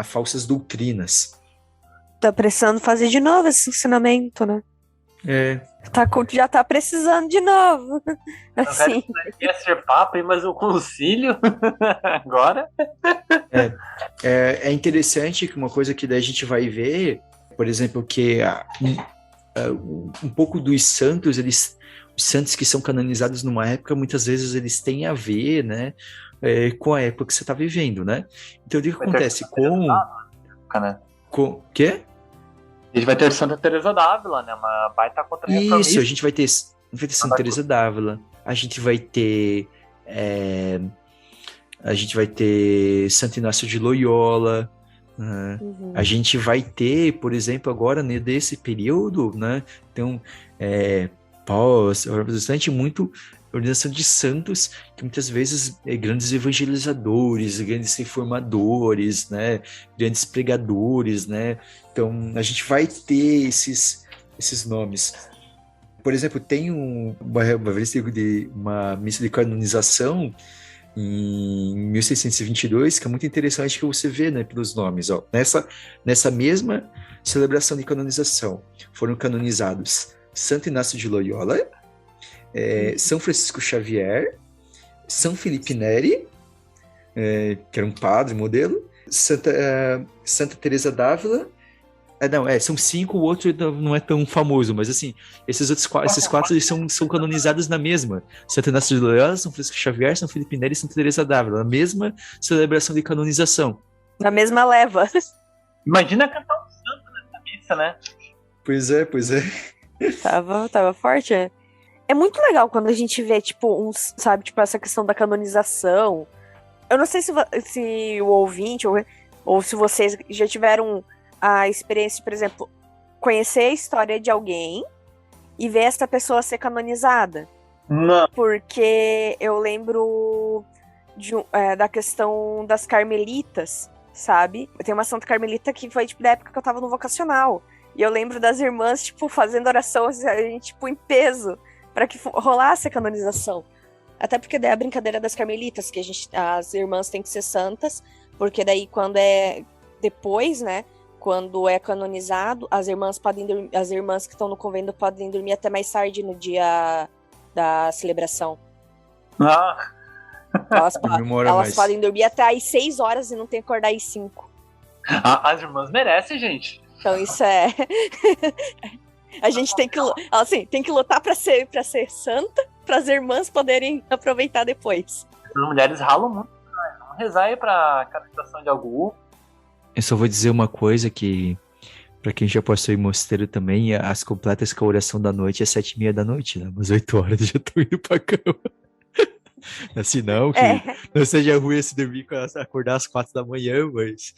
A: falsas doutrinas.
B: Tá precisando fazer de novo esse ensinamento, né? Já tá precisando de novo. Assim.
C: Quer ser papa, mas o concílio agora?
A: É interessante que uma coisa que daí a gente vai ver, por exemplo, que um pouco dos santos, os santos que são canonizados numa época, muitas vezes eles têm a ver, né, com a época que você está vivendo, né? Então o que acontece com quê?
C: A gente vai ter Santa Teresa d'Ávila, né? Uma baita contra-reformista.
A: Isso, a gente vai ter Santa Teresa d'Ávila, a gente vai ter Santo Inácio de Loyola, a gente vai ter, por exemplo, agora nesse período, né? Então, pós-protestante, muito organização de santos, que muitas vezes grandes evangelizadores, grandes reformadores, né? Grandes pregadores, né? Então, a gente vai ter esses nomes. Por exemplo, tem uma missa de canonização em 1622, que é muito interessante que você vê, né, pelos nomes. Ó. Nessa mesma celebração de canonização, foram canonizados Santo Inácio de Loyola, São Francisco Xavier, São Felipe Neri, que era um padre modelo, Santa Teresa d'Ávila. São 5, o outro não é tão famoso, mas assim, esses quatro eles são canonizados na mesma. Santo Inácio de Loyola, São Francisco Xavier, São Felipe Neri e Santa Teresa d'Ávila, na mesma celebração de canonização.
B: Na mesma leva.
C: Imagina cantar um santo nessa missa, né?
A: Pois é.
B: Tava forte, É muito legal quando a gente vê, tipo, essa questão da canonização. Eu não sei se o ouvinte ou se vocês já tiveram a experiência, por exemplo, conhecer a história de alguém e ver essa pessoa ser canonizada.
C: Não.
B: Porque eu lembro da questão das carmelitas, sabe? Tem uma santa carmelita que foi, tipo, da época que eu tava no vocacional. E eu lembro das irmãs, tipo, fazendo oração, tipo, em peso, para que rolasse a canonização. Até porque daí a brincadeira das carmelitas, que as irmãs têm que ser santas Porque daí quando é depois, né, quando é canonizado, as irmãs que estão no convento podem dormir até mais tarde no dia da celebração.
C: Ah,
B: Elas podem dormir até às 6 horas e não tem que acordar às 5.
C: as irmãs merecem, gente.
B: Então isso é... A gente tem que lutar pra ser santa, para as irmãs poderem aproveitar depois.
C: As mulheres ralam muito, né? Vamos rezar aí pra canonização de algum.
A: Eu só vou dizer uma coisa que, pra quem já passou em mosteiro também, as completas com a oração da noite é 7h30 da noite, né? Umas 8 horas eu já tô indo pra cama. Assim, não, que não seja ruim se dormir, acordar às 4 da manhã, mas...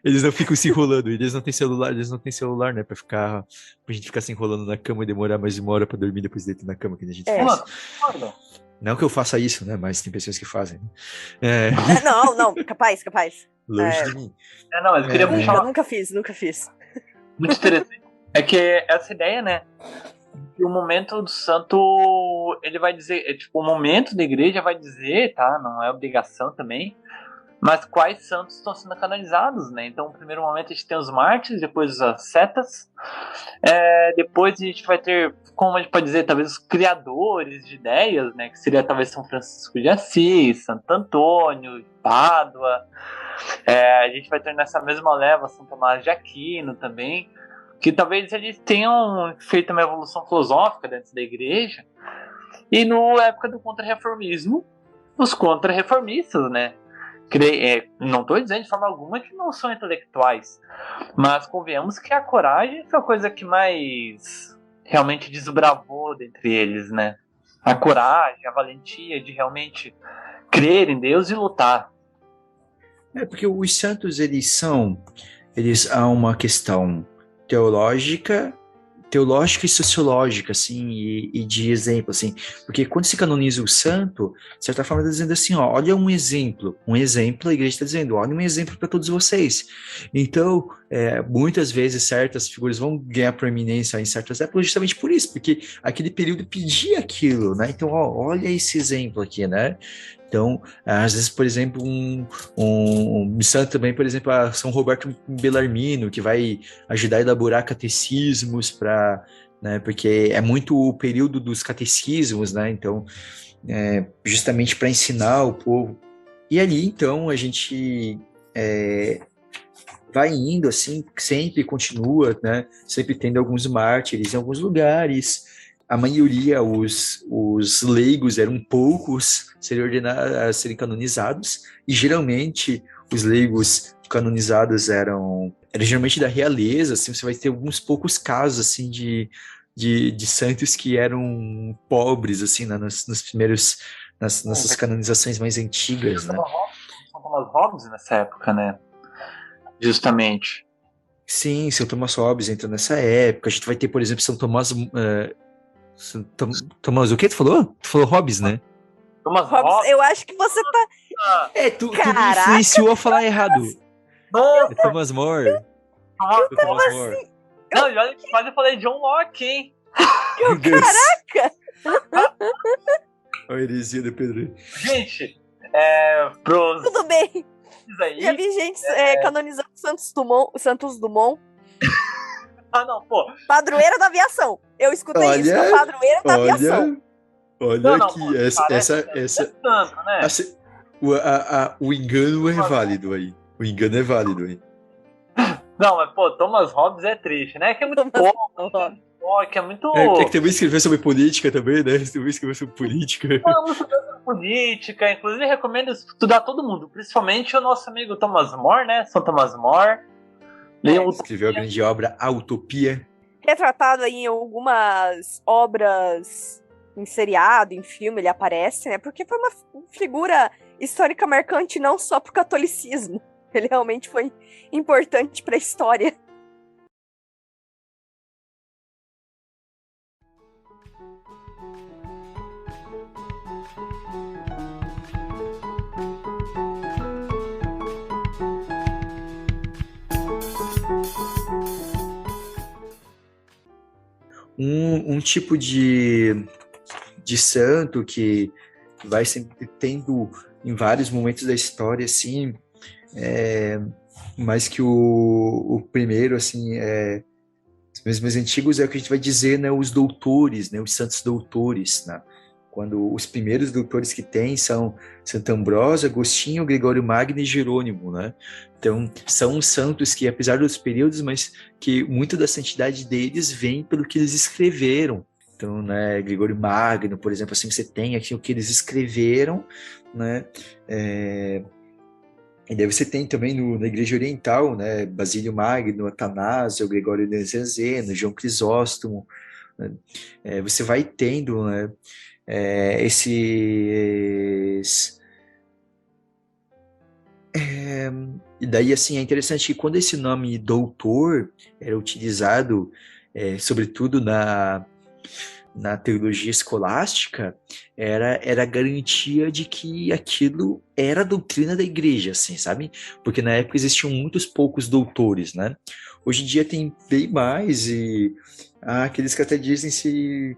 A: Eles não ficam se enrolando, eles não têm celular, né, pra gente ficar se enrolando na cama e demorar mais 1 hora pra dormir depois deitar na cama, que a gente faz. Não que eu faça isso, né, mas tem pessoas que fazem.
B: Não, capaz.
A: Longe de mim.
C: Mas eu queria puxar
B: Eu nunca fiz.
C: Muito interessante. É que essa ideia, né, que o momento do santo, ele vai dizer, o momento da igreja vai dizer, tá, não é obrigação também, mas quais santos estão sendo canonizados, né? Então, no primeiro momento a gente tem os mártires, depois as setas, depois a gente vai ter, como a gente pode dizer, talvez os criadores de ideias, né? Que seria talvez São Francisco de Assis, Santo Antônio, Pádua. A gente vai ter nessa mesma leva São Tomás de Aquino também, que talvez eles tenham feito uma evolução filosófica dentro da igreja. E na época do contra-reformismo, os contra-reformistas, né? Não estou dizendo de forma alguma que não são intelectuais, mas convenhamos que a coragem foi a coisa que mais realmente desbravou dentre eles, né? A coragem, a valentia de realmente crer em Deus e lutar.
A: Porque os santos, eles há uma questão teológica e sociológica, assim, e de exemplo, assim, porque quando se canoniza o santo, de certa forma está dizendo assim, ó, olha um exemplo, a igreja está dizendo, olha um exemplo para todos vocês. Então, muitas vezes certas figuras vão ganhar proeminência em certas épocas justamente por isso, porque aquele período pedia aquilo, né? Então, ó, olha esse exemplo aqui, né? Então, às vezes, por exemplo, um santo também, por exemplo, a São Roberto Bellarmino, que vai ajudar a elaborar catecismos né, porque é muito o período dos catecismos, né? Então, justamente para ensinar o povo. E ali, então, a gente vai indo, assim, sempre continua, né? Sempre tendo alguns mártires em alguns lugares. A maioria, os leigos eram poucos a serem canonizados, e geralmente os leigos canonizados eram geralmente da realeza, assim, você vai ter alguns poucos casos, assim, de santos que eram pobres, assim, nessas canonizações mais antigas, né?
C: São Tomás Hobbes nessa época, né? Justamente.
A: Sim, São Tomás Hobbes entra nessa época. A gente vai ter, por exemplo, São Tomás... Tomás, o que tu falou? Tu falou Hobbes, né?
C: Tomás Hobbes,
B: eu acho que você tá...
A: Tu me influenciou a falar errado.
C: Nossa!
A: É Thomas More.
B: Thomas More.
C: Assim? Não, e olha que quase eu falei John Locke, hein?
B: Caraca!
A: A heresia do Pedro.
C: Gente,
B: Tudo bem.
C: Aí,
B: já vi gente canonizando Santos Dumont.
C: Ah, não, pô.
B: Padroeiro da aviação. Eu escutei isso, da padroeiro da aviação.
A: Olha aqui,
C: tanto, né?
A: O engano é válido aí. O engano é válido aí.
C: Não, mas, pô, Thomas Hobbes é triste, né? Que é muito pouco. Que é muito...
A: que também escreveu sobre política também, né? Também escreveu sobre política.
C: Não, sobre política. Inclusive, recomendo estudar todo mundo. Principalmente o nosso amigo Thomas More, né? São Thomas More.
A: Escreveu a grande obra A Utopia.
B: Retratado aí em algumas obras, em seriado, em filme, ele aparece, né? Porque foi uma figura histórica marcante não só pro catolicismo. Ele realmente foi importante para a história.
A: Um tipo de santo que vai sempre tendo em vários momentos da história, assim, mais que o primeiro, assim, os mais antigos é o que a gente vai dizer, né, os doutores, né, os santos doutores, né, quando os primeiros doutores que tem são Santo Ambrósio, Agostinho, Gregório Magno e Jerônimo, né, então são santos que, apesar dos períodos, mas que muito da santidade deles vem pelo que eles escreveram. Então, né, Gregório Magno, por exemplo, assim, você tem aqui o que eles escreveram, né, e daí você tem também na Igreja Oriental, né, Basílio Magno, Atanásio, Gregório Nazianzeno, João Crisóstomo, né, você vai tendo, né, esses... E daí, assim, é interessante que quando esse nome doutor era utilizado, sobretudo na teologia escolástica, era a garantia de que aquilo era a doutrina da igreja, assim, sabe? Porque na época existiam muitos poucos doutores, né? Hoje em dia tem bem mais, e há aqueles que até dizem se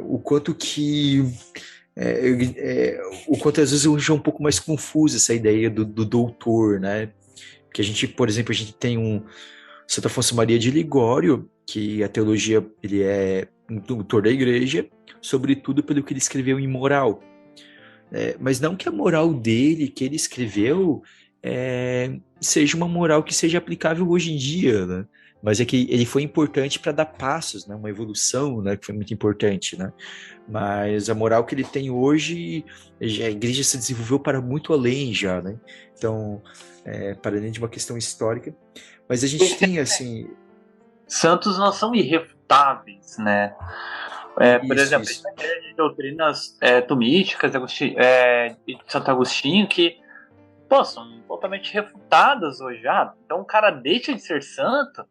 A: o quanto que o quanto às vezes hoje é um pouco mais confusa essa ideia do doutor, né? Que a gente, por exemplo, a gente tem Santo Afonso Maria de Ligório, que a teologia, ele é um doutor da igreja, sobretudo pelo que ele escreveu em moral. Mas não que a moral dele, que ele escreveu, seja uma moral que seja aplicável hoje em dia, né? Mas é que ele foi importante para dar passos, né? Uma evolução, né? Que foi muito importante, né? Mas a moral que ele tem hoje, a igreja se desenvolveu para muito além já, né? Então, para além de uma questão histórica. Mas a gente tem, assim...
C: Santos não são irrefutáveis, né? Por exemplo,
A: isso.
C: a ideia de doutrinas tomísticas de Santo Agostinho que, pô, são totalmente refutadas hoje. Então o cara deixa de ser santo.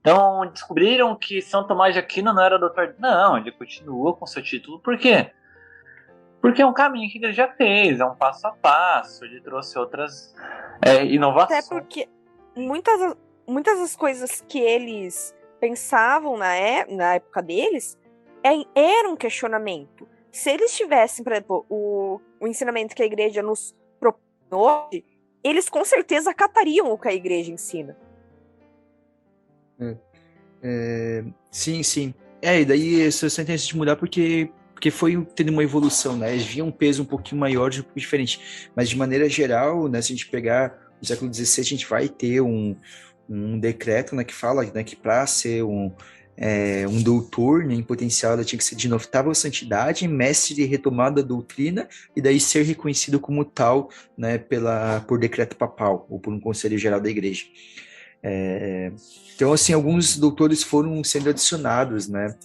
C: Então descobriram que São Tomás de Aquino não era doutor. Não, ele continua com seu título. Por quê? Porque é um caminho que ele já fez, é um passo a passo. Ele trouxe outras inovações.
B: Até porque muitas das coisas que eles pensavam na época deles era um questionamento. Se eles tivessem, por exemplo, o ensinamento que a igreja nos propõe hoje, eles com certeza acatariam o que a igreja ensina.
A: Sim, sim. E daí essa sentença de mudar porque foi tendo uma evolução, né? Eles viam um peso um pouquinho maior, um pouco diferente. Mas de maneira geral, né, se a gente pegar no século XVI, a gente vai ter um decreto, né, que fala, né, que para ser um doutor, né, em potencial, ela tinha que ser de notável santidade, mestre de retomada da doutrina, e daí ser reconhecido como tal, né, por decreto papal, ou por um conselho geral da igreja. Então, assim, alguns doutores foram sendo adicionados, né,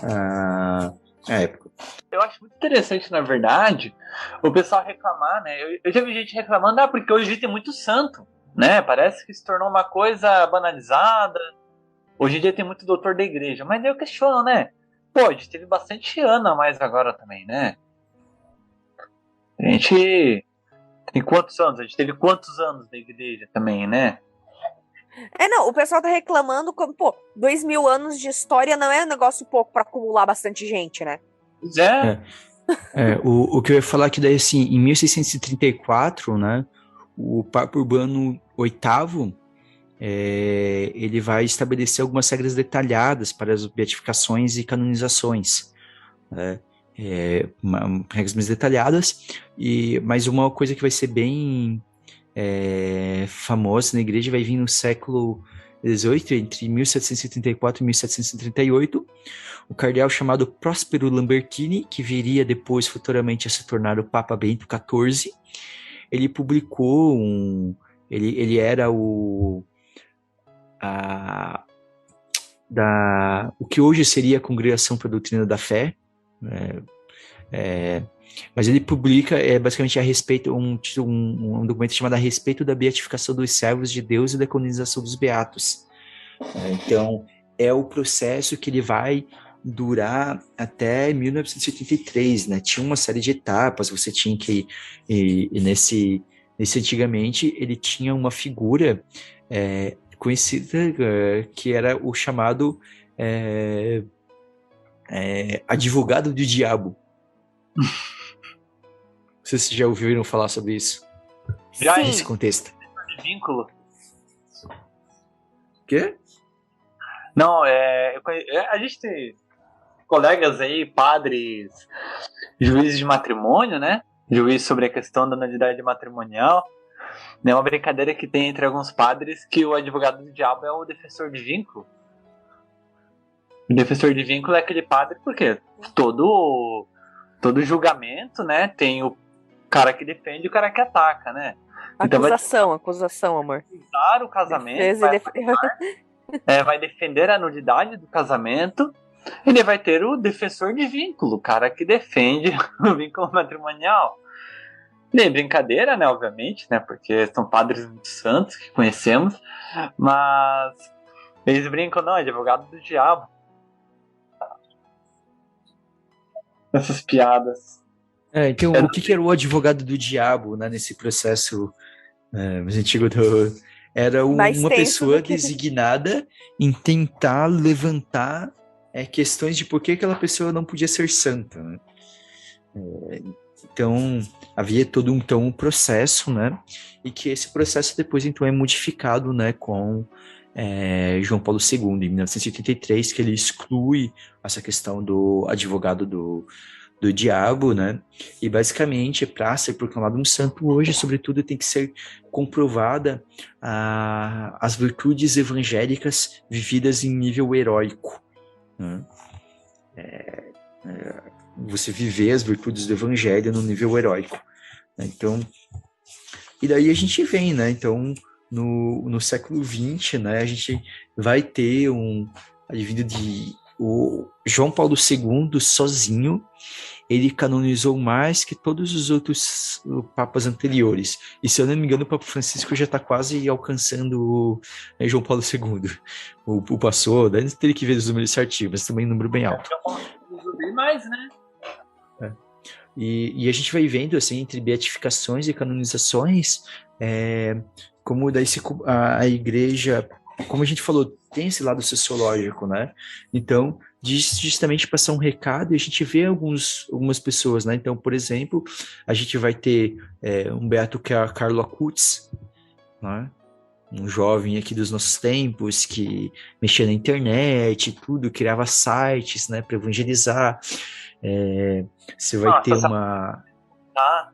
A: à época.
C: Eu acho muito interessante, na verdade, o pessoal reclamar, né, eu já vi gente reclamando, porque hoje tem muito santo, né, parece que se tornou uma coisa banalizada. Hoje em dia tem muito doutor da igreja, mas eu questiono, né? Pô, a gente teve bastante ano a mais agora também, né? A gente tem quantos anos? A gente teve quantos anos da igreja também, né?
B: Não, o pessoal tá reclamando como, 2000 anos de história não é um negócio pouco pra acumular bastante gente, né?
C: Pois é.
A: O que eu ia falar que daí, assim, em 1634, né, o Papa Urbano VIII, ele vai estabelecer algumas regras detalhadas para as beatificações e canonizações, né? Regras mais detalhadas, mas uma coisa que vai ser bem famosa na igreja vai vir no século XVIII, entre 1734 e 1738, o cardeal chamado Próspero Lambertini, que viria depois futuramente a se tornar o Papa Bento XIV, ele publicou ele era o que hoje seria a Congregação para a Doutrina da Fé, mas ele publica basicamente a respeito um documento chamado A Respeito da Beatificação dos Servos de Deus e da Canonização dos Beatos. Então, é o processo que ele vai durar até 1983, né? Tinha uma série de etapas, você tinha que nesse antigamente ele tinha uma figura conhecida que era o chamado advogado do diabo, Vocês já ouviram falar sobre isso?
C: Já
B: Sim.
A: Nesse contexto.
C: De vínculo.
A: Quê?
C: Não, a gente tem colegas aí, padres, juízes de matrimônio, né? Juiz sobre a questão da nulidade matrimonial. É uma brincadeira que tem entre alguns padres que o advogado do diabo é o defensor de vínculo. O defensor de vínculo é aquele padre porque todo julgamento, né, tem o cara que defende e o cara que ataca, né? Então
B: Acusação, amor.
C: Vai o casamento, vai defender a nulidade do casamento. Ele vai ter o defensor de vínculo, o cara que defende o vínculo matrimonial. E é brincadeira, né, obviamente, né, porque são padres muito santos que conhecemos, mas eles brincam, não, é advogado do diabo. Essas piadas.
A: Então, o que era o advogado do diabo, né, nesse processo mais antigo era uma pessoa designada em tentar levantar questões de por que aquela pessoa não podia ser santa, né? Então, havia todo um processo, né? E que esse processo depois, então, é modificado, né, com João Paulo II, em 1983, que ele exclui essa questão do advogado do diabo, né? E basicamente, para ser proclamado um santo hoje, sobretudo, tem que ser comprovada as virtudes evangélicas vividas em nível heróico, né? Você viver as virtudes do evangelho no nível heróico, né? Então, e daí a gente vem, né? Então, no século XX, né, a gente vai ter advindo de o João Paulo II sozinho, ele canonizou mais que todos os outros papas anteriores. E se eu não me engano, o Papa Francisco já está quase alcançando João Paulo II. O passou, daí teria que ver os números certinhos, mas também um número bem alto.
C: Bem mais, né?
A: E a gente vai vendo, assim, entre beatificações e canonizações, como daí a igreja, como a gente falou, tem esse lado sociológico, né? Então, justamente passar um recado, e a gente vê algumas pessoas, né? Então, por exemplo, a gente vai ter um beato que é Carlo Acutis, né? Um jovem aqui dos nossos tempos que mexia na internet, tudo, criava sites, né, para evangelizar. Você vai ter uma...
C: A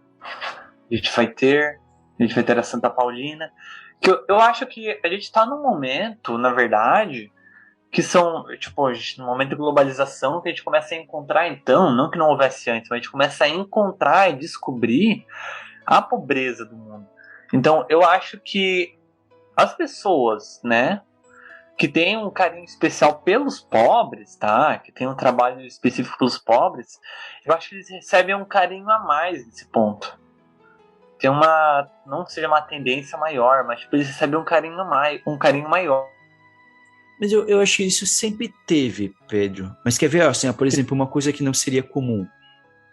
C: gente vai ter a Santa Paulina, que eu acho que a gente está num momento, na verdade, que são, tipo, no momento de globalização, que a gente começa a encontrar, então, não que não houvesse antes, mas a gente começa a encontrar e descobrir a pobreza do mundo. Então, eu acho que as pessoas, né, que têm um carinho especial pelos pobres, tá, que tem um trabalho específico pelos pobres, eu acho que eles recebem um carinho a mais nesse ponto. Tem não seja uma tendência maior, mas tipo, eles recebem um carinho maior.
A: Mas eu acho que isso sempre teve, Pedro. Mas quer ver, assim, por exemplo, uma coisa que não seria comum,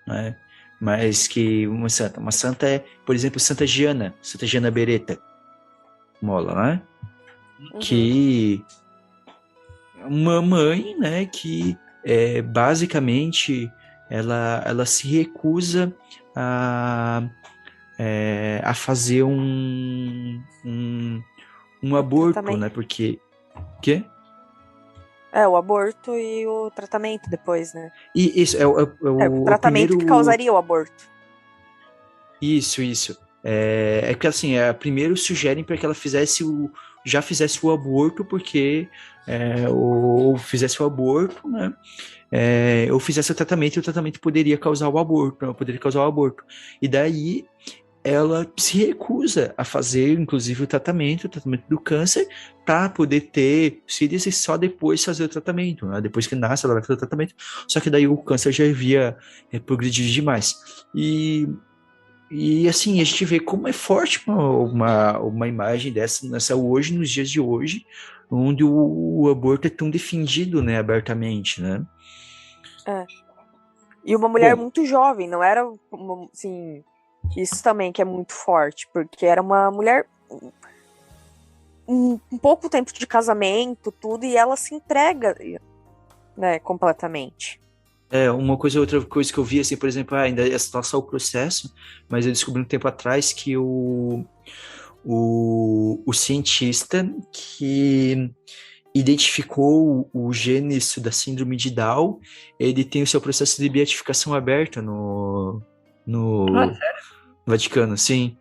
A: né? Mas que uma santa é, por exemplo, Santa Giana Beretta, Mola, né? Uhum. Que uma mãe, né, que basicamente ela se recusa a fazer um aborto, né? Porque... Quê?
B: O aborto e o tratamento depois, né?
A: E isso o
B: tratamento
A: primeiro...
B: que causaria o aborto.
A: Isso. Que assim, primeiro sugerem para que ela já fizesse o aborto, porque ou fizesse o aborto, né? Ou fizesse o tratamento, e o tratamento poderia causar o aborto. E daí ela se recusa a fazer, inclusive, o tratamento do câncer, para poder ter filhos e só depois fazer o tratamento, né? Depois que nasce, ela vai fazer o tratamento, só que daí o câncer já havia progredido demais. E assim, a gente vê como é forte uma imagem dessa hoje, nos dias de hoje, onde o aborto é tão defendido, né, abertamente, né?
B: E uma mulher muito jovem, não era, assim... Isso também que é muito forte, porque era uma mulher um pouco tempo de casamento, tudo, e ela se entrega, né, completamente.
A: Outra coisa que eu vi, assim, por exemplo, ainda está só o processo, mas eu descobri um tempo atrás que o cientista que identificou o gene da síndrome de Down, ele tem o seu processo de beatificação aberto no
C: Sério?
A: Vaticano, sim.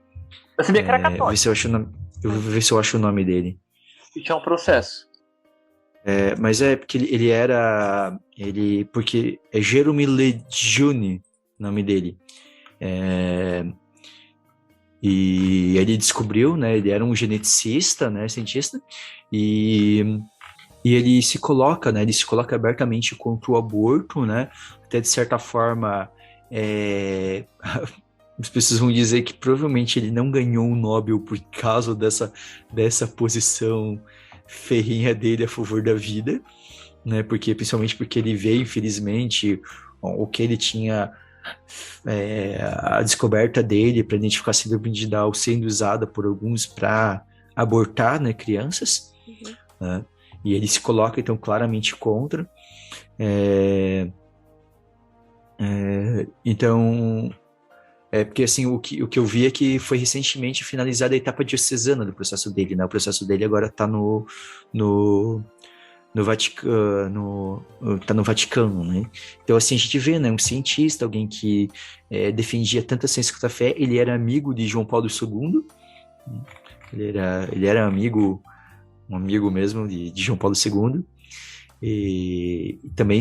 C: Eu sabia que era
A: Ver
C: católico.
A: se eu acho o nome, eu vou ver se eu acho o nome dele.
C: E tinha um processo.
A: Mas porque porque é Jerome Lejeune, o nome dele. E ele descobriu, né? Ele era um geneticista, né? Cientista, e ele se coloca, né? Ele se coloca abertamente contra o aborto, né? Até de certa forma, as pessoas vão dizer que provavelmente ele não ganhou o Nobel por causa dessa posição ferrinha dele a favor da vida, né? Principalmente porque ele vê, infelizmente, o que ele tinha, a descoberta dele para identificar a síndrome de Down sendo usada por alguns para abortar, né, crianças, né? E ele se coloca então claramente contra. Então, porque assim, o que eu vi é que foi recentemente finalizada a etapa diocesana do processo dele, né? O processo dele agora está no Vaticano, tá no Vaticano, né? Então, assim, a gente vê, né, um cientista, alguém que defendia tanta ciência quanto a fé, ele era amigo de João Paulo II, ele era um amigo mesmo de João Paulo II, e também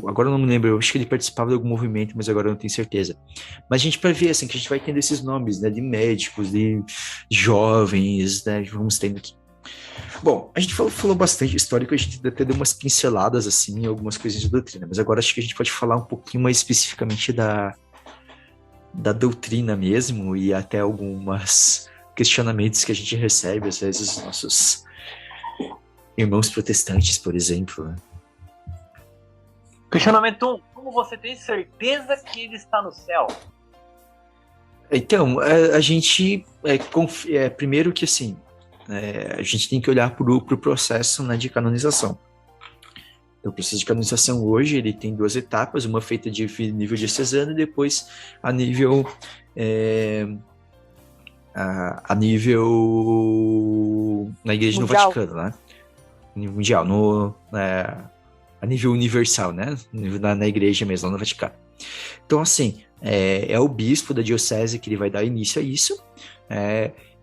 A: agora eu não me lembro, eu acho que ele participava de algum movimento, mas agora eu não tenho certeza. Mas a gente vai ver, assim, que a gente vai tendo esses nomes, né, de médicos, de jovens, né, vamos tendo aqui. Bom, a gente falou bastante histórico, a gente até deu umas pinceladas, assim, em algumas coisas de doutrina, mas agora acho que a gente pode falar um pouquinho mais especificamente da doutrina mesmo, e até alguns questionamentos que a gente recebe, às vezes, dos nossos irmãos protestantes, por exemplo, né?
C: Questionamento 1. Como você tem certeza que ele está no céu?
A: Então, a gente primeiro que assim, a gente tem que olhar para o processo, né, de canonização. O processo de canonização hoje ele tem duas etapas, uma feita de nível diocesano e depois a nível a nível na Igreja
B: Mundial.
A: no Vaticano, né? Mundial, a nível universal, né? Na Igreja mesmo, lá no Vaticano. Então, assim, é o bispo da diocese que ele vai dar início a isso,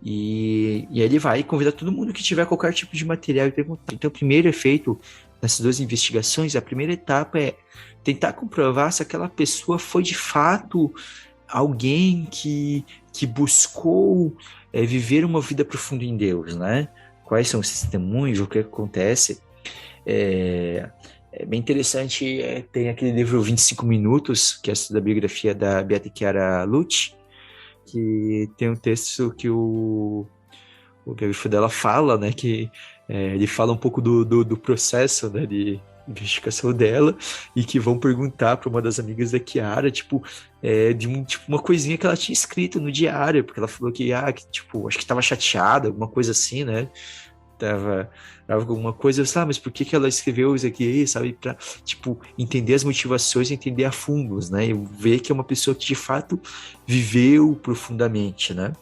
A: e ele vai convidar todo mundo que tiver qualquer tipo de material e perguntar. Então, o primeiro é feito nessas duas investigações, a primeira etapa é tentar comprovar se aquela pessoa foi de fato alguém que buscou viver uma vida profunda em Deus, né? Quais são os testemunhos, o que acontece. É bem interessante, tem aquele livro 25 Minutos, que é da biografia da Beata Chiara Lucci, que tem um texto que o biógrafo dela fala, né, que ele fala um pouco do processo, né, de investigação dela, e que vão perguntar para uma das amigas da Chiara, tipo, uma coisinha que ela tinha escrito no diário, porque ela falou que tipo, acho que estava chateada, alguma coisa assim, né, tava alguma coisa, eu mas por que ela escreveu isso aqui, sabe, para tipo, entender as motivações, entender a fundos, né, e ver que é uma pessoa que de fato viveu profundamente, né.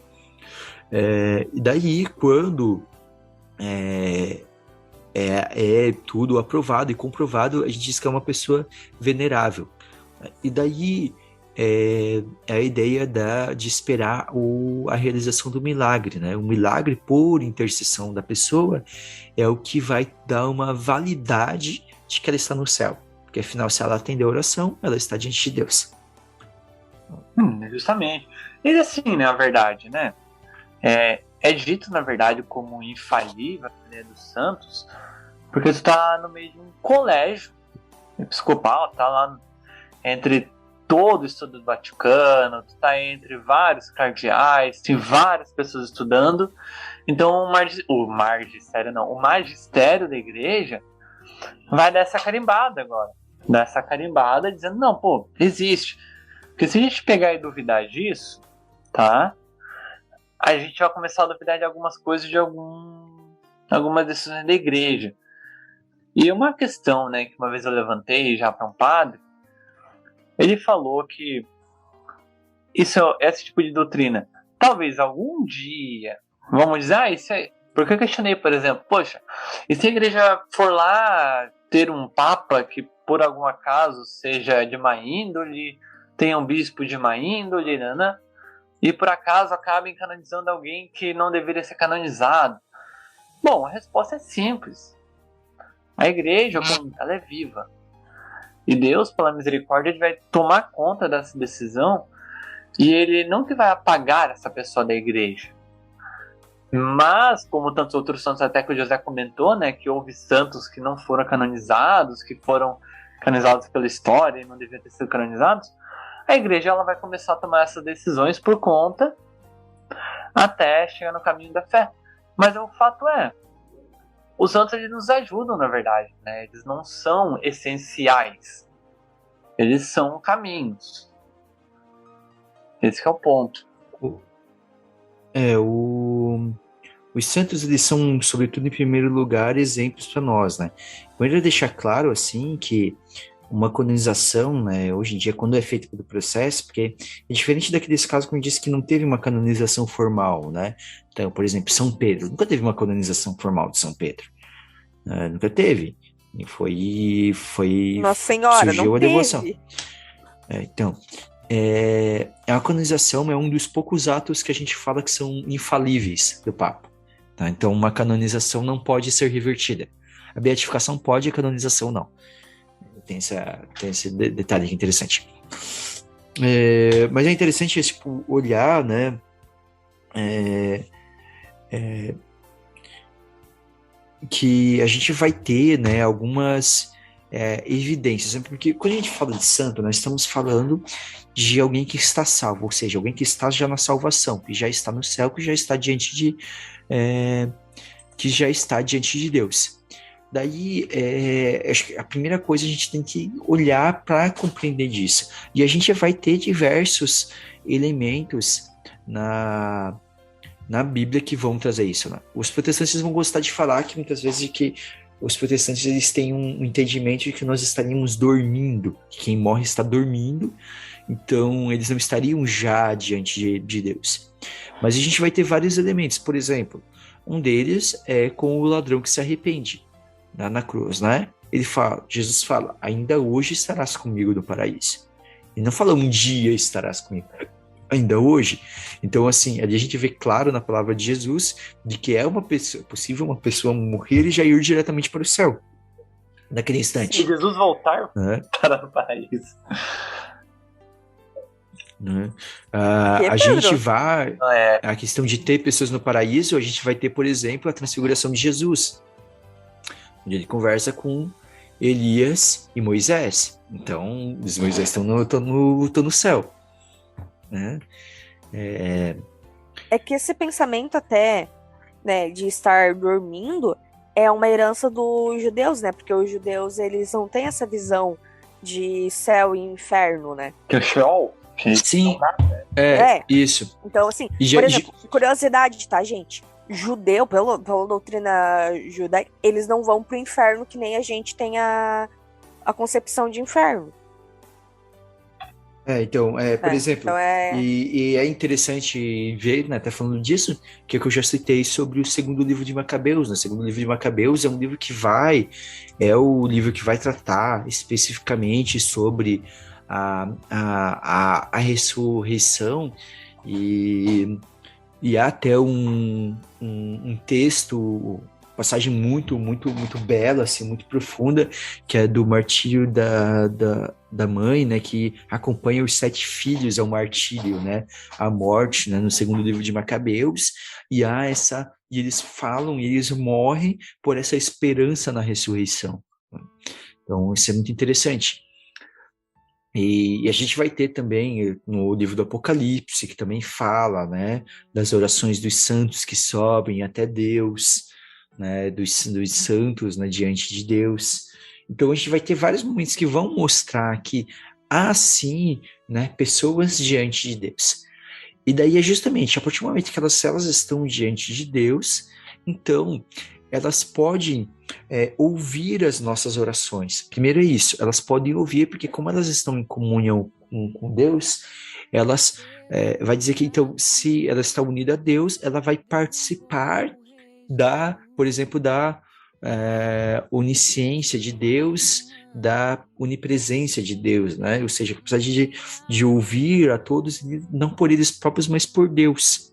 A: E daí, quando é tudo aprovado e comprovado, a gente diz que é uma pessoa venerável. E daí é a ideia de esperar a realização do milagre, né? O milagre por intercessão da pessoa é o que vai dar uma validade de que ela está no céu. Porque afinal, se ela atender a oração, ela está diante de Deus.
C: Justamente. E assim, né, na verdade, né? É dito, na verdade, como infalível a Maria dos Santos, porque tu tá no meio de um colégio episcopal, tá lá entre todo o estudo do Vaticano, tu tá entre vários cardeais, tem várias pessoas estudando, então o magistério da igreja vai dar essa carimbada agora, dar essa carimbada dizendo, não, pô, existe. Porque se a gente pegar e duvidar disso, tá? A gente vai começar a duvidar de algumas coisas, de algumas decisões da igreja. E uma questão, né, que uma vez eu levantei já para um padre, ele falou que esse tipo de doutrina, talvez algum dia, vamos dizer, isso é... Porque eu questionei, por exemplo, poxa, e se a igreja for lá ter um papa que por algum acaso seja de má índole, tenha um bispo de má índole, né? E por acaso acabem canonizando alguém que não deveria ser canonizado? Bom, a resposta é simples. A igreja, ela é viva. E Deus, pela misericórdia, ele vai tomar conta dessa decisão e ele não que vai apagar essa pessoa da igreja. Mas, como tantos outros santos, até que o José comentou, né, que houve santos que não foram canonizados, que foram canonizados pela história e não deviam ter sido canonizados, a igreja ela vai começar a tomar essas decisões por conta até chegar no caminho da fé. Mas o fato é, os santos eles nos ajudam, na verdade, né? Eles não são essenciais. Eles são caminhos. Esse é o ponto.
A: Os santos, eles são, sobretudo, em primeiro lugar, exemplos para nós, né? Eu queria deixar claro, assim, que uma canonização, né, hoje em dia, quando é feito pelo processo, porque é diferente daqueles casos como eu disse que não teve uma canonização formal, né? Então, por exemplo, São Pedro, nunca teve uma canonização formal de São Pedro. Nunca teve. E foi
B: Nossa Senhora,
A: surgiu
B: não
A: a devoção.
B: teve.
A: Então, a canonização é um dos poucos atos que a gente fala que são infalíveis do Papa. Tá? Então, uma canonização não pode ser revertida. A beatificação pode, a canonização não. Tem esse detalhe que é interessante. Mas é interessante tipo, olhar, né? Que a gente vai ter, né, algumas evidências, né? Porque quando a gente fala de santo, nós estamos falando de alguém que está salvo, ou seja, alguém que está já na salvação, que já está no céu, que já está diante de Deus. Daí, acho que a primeira coisa a gente tem que olhar para compreender disso. E a gente vai ter diversos elementos na Bíblia que vão trazer isso, né? Os protestantes vão gostar de falar que muitas vezes que os protestantes eles têm um entendimento de que nós estaríamos dormindo, que quem morre está dormindo, então eles não estariam já diante de Deus. Mas a gente vai ter vários elementos, por exemplo, um deles é com o ladrão que se arrepende na cruz, né? Jesus fala, ainda hoje estarás comigo no paraíso. Ele não fala um dia estarás comigo, ainda hoje. Então, assim, ali a gente vê claro na palavra de Jesus de que é possível uma pessoa morrer e já ir diretamente para o céu, naquele instante.
C: Se Jesus voltar para o paraíso.
A: Né? A gente vai... A questão de ter pessoas no paraíso, a gente vai ter, por exemplo, a transfiguração de Jesus, onde ele conversa com Elias e Moisés. Então, os Moisés estão no céu. Né?
B: É que esse pensamento até, né, de estar dormindo é uma herança dos judeus, né? Porque os judeus, eles não têm essa visão de céu e inferno, né?
C: Que é Sheol?
A: Sim, isso.
B: Então, assim, por exemplo, curiosidade, tá, gente? Judeu, pela doutrina judaica, eles não vão pro inferno que nem a gente tem a concepção de inferno.
A: Então, por exemplo, então e é interessante ver, né, até falando disso, que é que eu já citei sobre o segundo livro de Macabeus, né? O segundo livro de Macabeus é um livro é o livro que vai tratar especificamente sobre a ressurreição e há até um texto, passagem muito, muito, muito bela, assim, muito profunda, que é do martírio da mãe, né, que acompanha os 7 filhos ao martírio, né, à morte, né, no segundo livro de Macabeus, e eles falam, e eles morrem por essa esperança na ressurreição. Então, isso é muito interessante. E a gente vai ter também no livro do Apocalipse, que também fala, né, das orações dos santos que sobem até Deus, né, dos santos, né, diante de Deus. Então a gente vai ter vários momentos que vão mostrar que há sim, né, pessoas diante de Deus. E daí é justamente a partir do momento que elas estão diante de Deus, então elas podem ouvir as nossas orações. Primeiro é isso, elas podem ouvir, porque como elas estão em comunhão com Deus, elas vai dizer que, então, se ela está unida a Deus, ela vai participar por exemplo, da onisciência de Deus, da onipresença de Deus, né? Ou seja, apesar de ouvir a todos, não por eles próprios, mas por Deus.